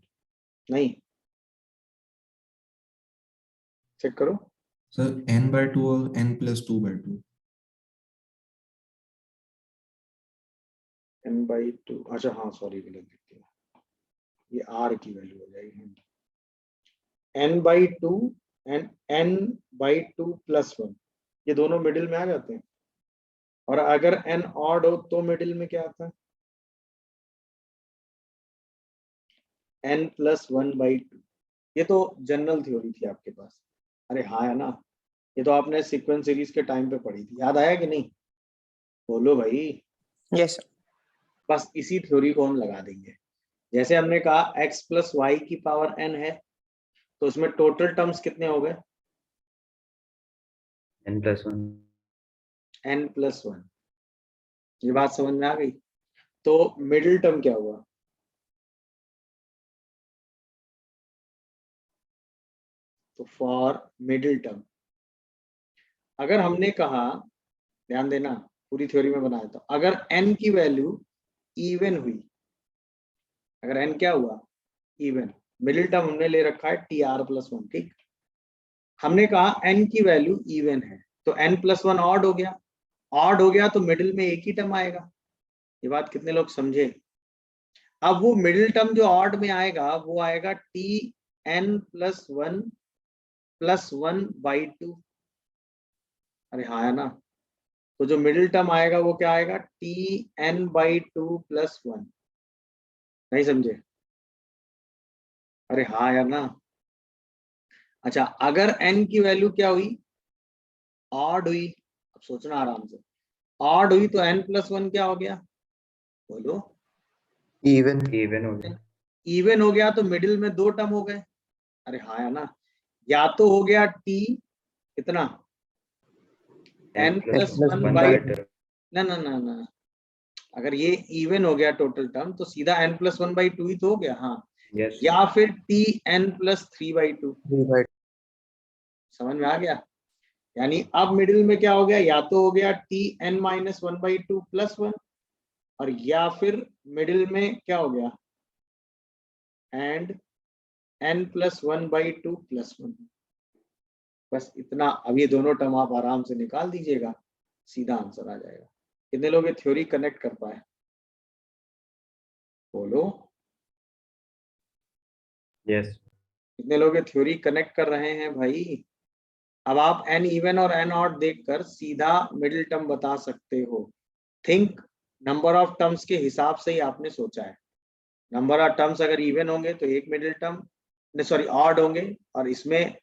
नहीं, चेक करो, सर n/2 और n+2/2. n/2, अच्छा हाँ सॉरी गलत लिख दिया, ये r की वैल्यू हो जाएगी, n/2 एंड n/2 प्लस 1, ये दोनों मिडिल में आ जाते हैं। और अगर n ऑड हो तो मिडिल में क्या आता है, n प्लस 1/2। ये तो जनरल थ्योरी थी आपके पास। अरे हाँ है ना, ये तो आपने सीक्वेंस सीरीज के टाइम पे पढ़ी थी, याद आया कि नहीं? बोलो भाई। Yes, sir. बस इसी थ्योरी को हम लगा देंगे। जैसे हमने कहा x प्लस वाई की पावर n है, तो उसमें टोटल टर्म्स कितने हो गए, n+1. n plus 1। ये बात समझ में आ गई? तो मिडिल टर्म क्या हुआ, तो फॉर मिडिल टर्म अगर हमने कहा, ध्यान देना पूरी थ्योरी में बनाया था, अगर n की वैल्यू इवन हुई, अगर n क्या हुआ, इवन, मिडिल टर्म हमने ले रखा है tr+1, ठीक। हमने कहा n की वैल्यू इवन है तो n+1 ऑड हो गया, ऑड हो गया तो मिडिल में एक ही टर्म आएगा। ये बात कितने लोग समझे? अब वो मिडिल टर्म जो ऑड में आएगा वो आएगा tn+1 + 1/2। अरे हाँ है ना, तो जो मिडिल टर्म आएगा वो क्या आएगा, tn/2 + 1। नहीं समझे? अरे हाँ यार ना। अच्छा, अगर n की वैल्यू क्या हुई, ऑड हुई, अब सोचना आराम से, ऑड हुई तो n+1 क्या हो गया, बोलो? even, Even हो गया. इवन हो गया तो मिडिल में 2 टर्म हो गए। अरे हाँ है ना, या तो हो गया t कितना, n+1/2, ना ना ना ना, अगर ये इवन हो गया टोटल टर्म तो सीधा n+1/2 ही तो हो गया, हाँ। Yes. या फिर tn+3/2। 3/2. समझ में आ गया? यानी अब मिडिल में क्या हो गया, या तो हो गया tn-1/2 + 1, और या फिर मिडिल में क्या हो गया, एंड n+1/2 + 1। बस इतना। अब ये दोनों टर्म आप आराम से निकाल दीजिएगा, सीधा आंसर आ जाएगा। कितने लोग ये थ्योरी कनेक्ट कर पाए, बोलो? Yes. कितने लोग ये थ्योरी कनेक्ट कर रहे हैं भाई? अब आप n इवन और n ऑड देखकर सीधा मिडिल टर्म बता सकते हो। थिंक नंबर ऑफ टर्म्स के हिसाब से ही आपने सोचा है। नंबर ऑफ टर्म्स अगर इवन होंगे तो एक मिडिल टर्म, सॉरी ऑड होंगे, और इसमें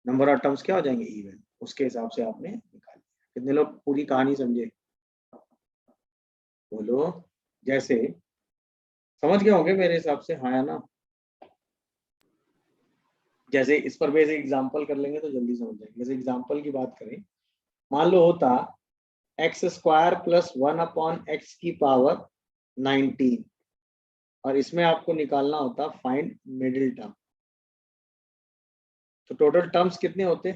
नंबर ऑफ टर्म्स क्या हो जाएंगे, इवन। उसके हिसाब से आपने निकाल लिया। कितने लोग पूरी कहानी समझे, बोलो? जैसे समझ गए होंगे मेरे हिसाब से, हाँ है ना? जैसे इस पर बेसिक एग्जांपल कर लेंगे तो जल्दी समझ जाएंगे। जैसे एग्जांपल की बात करें, मान लो होता x² + 1/x की पावर 19, और इसमें आपको निकालना होता फाइंड मिडिल टर्म। तो टोटल टर्म्स कितने होते,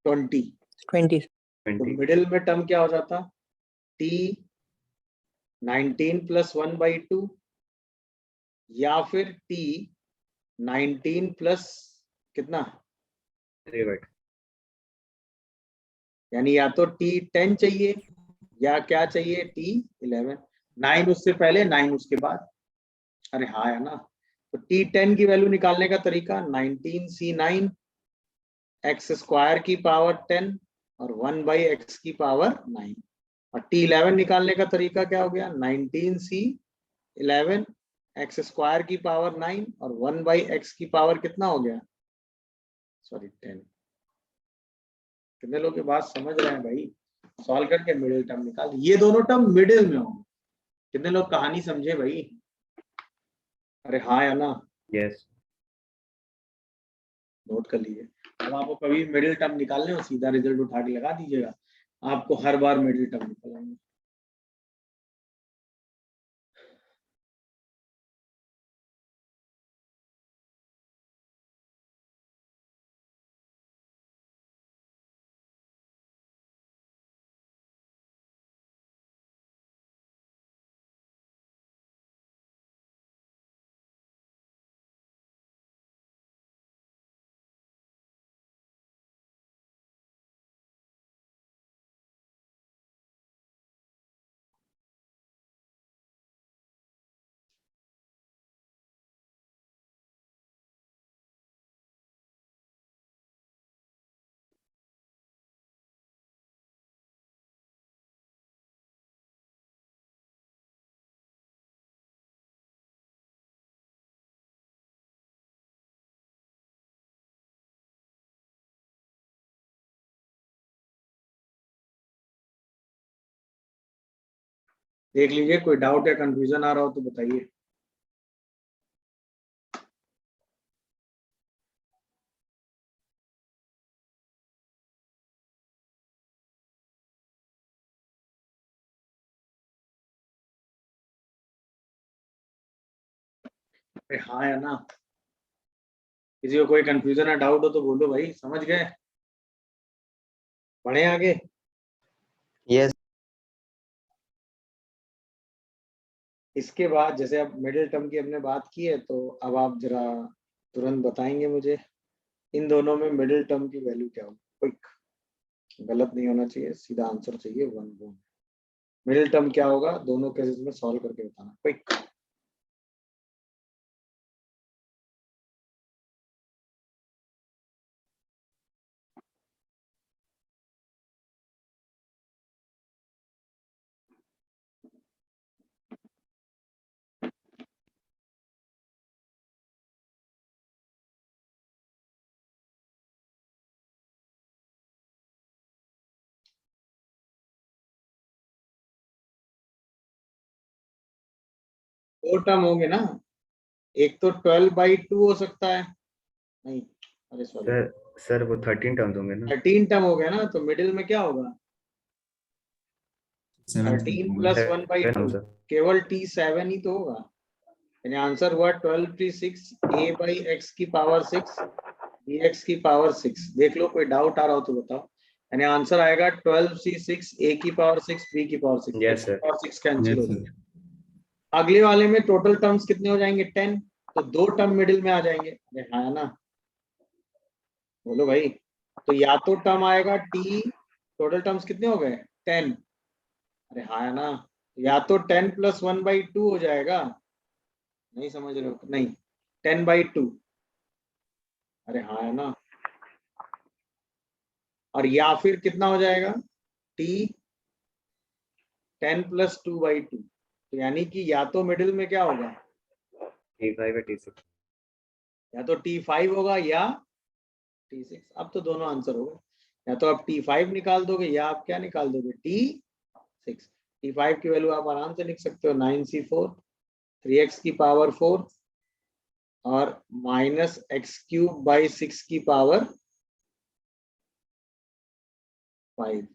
20। 20. तो 20. मिडिल में टर्म क्या हो जाता, t19 + 1/2, या फिर t19 प्लस कितना, 3/2. यानी या तो t10 चाहिए या क्या चाहिए, t11। 9 उससे पहले, 9 उसके बाद। अरे हाँ है ना। तो T10 की वैल्यू निकालने का तरीका 19C9 x स्क्वायर की पावर 10 और 1/x की पावर 9। और T11 निकालने का तरीका क्या हो गया 19C11 x स्क्वायर की पावर 9 और 1/x की पावर कितना हो गया, सॉरी 10। कितने लोग ये बात समझ रहे हैं भाई? सॉल्व करके मिडिल टर्म निकाल, ये दोनों टर्म मिडिल में होंगे। कितने लोग कहानी समझे भाई? अरे हाँ या ना? यस। नोट कर लीजिए। अब आपको कभी मिडिल टर्म निकालने हो सीधा रिजल्ट उठा के लगा दीजिएगा, आपको हर बार मिडिल टर्म निकल आएंगे। देख लीजिए, कोई डाउट या कंफ्यूजन आ रहा हो तो बताइए। अरे हाँ या ना? किसी को कोई कंफ्यूजन या डाउट हो तो बोलो भाई, समझ गए? बढ़े आगे। Yes. इसके बाद जैसे अब मिडिल टर्म की हमने बात की है, तो अब आप जरा तुरंत बताएंगे मुझे इन दोनों में मिडिल टर्म की वैल्यू क्या होगी। क्विक, गलत नहीं होना चाहिए, सीधा आंसर चाहिए 1 मिडिल टर्म क्या होगा दोनों केसेस में सॉल्व करके बताना। क्विक। दो टर्म होंगे ना, एक तो 12/2 हो सकता है, नहीं अरे सॉरी सर वो 13 टर्म्स होंगे ना। 13 टर्म हो गया ना, तो मिडिल में क्या होगा 7 13 + 1/2, सर केवल T7 ही तो होगा। यानी आंसर हुआ 12T6 a/x की पावर 6 bx की पावर 6। देख लो, कोई डाउट आ रहा हो तो बताओ। यानी आंसर आएगा 12C6 a की पावर 6 b की पावर 6, Yes, x की sir. पावर 6 कैंसिल हो Yes, sir. जाएगा। अगले वाले में टोटल टर्म्स कितने हो जाएंगे 10, तो दो टर्म मिडिल में आ जाएंगे। अरे हाँ है ना? बोलो भाई। तो या तो टर्म आएगा t, टोटल टर्म्स कितने हो गए 10। अरे हाँ है ना? या तो 10 + 1/2 हो जाएगा, नहीं समझ रहे हो? नहीं 10/2। अरे हाँ है ना? और या फिर कितना हो जाएगा t 10 + 2/2। तो यानी कि या तो मिडिल में क्या होगा, T5 या T6। या तो T5 होगा या T6। अब तो दोनों आंसर होगा, या तो आप T5 निकाल दोगे या आप क्या निकाल दोगे T6। T5 की वैल्यू आप आराम से लिख सकते हो 9C4 3x की पावर 4 और -x³/6 की पावर 5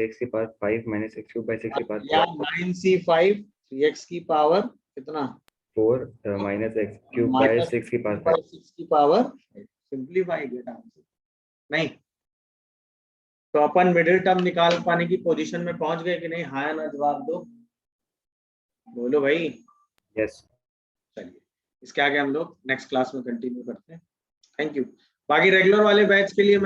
x की पावर 5 माइनस x³/6 की पावर या 9C5 3x की पावर कितना 4 माइनस x³/6 की पावर 5। 6 की पावर। सिंपलीफाई गेट आंसर नहीं। तो अपन मिडिल टर्म निकाल पाने की पोजीशन में पहुंच गए कि नहीं? हाँ या ना जवाब दो, बोलो भाई। यस। चलिए, इसके आगे हम लोग नेक्स्ट क्लास में कंटिन्यू करते हैं। Thank you. बाकी रेगुलर वाले बैच के लिए मैं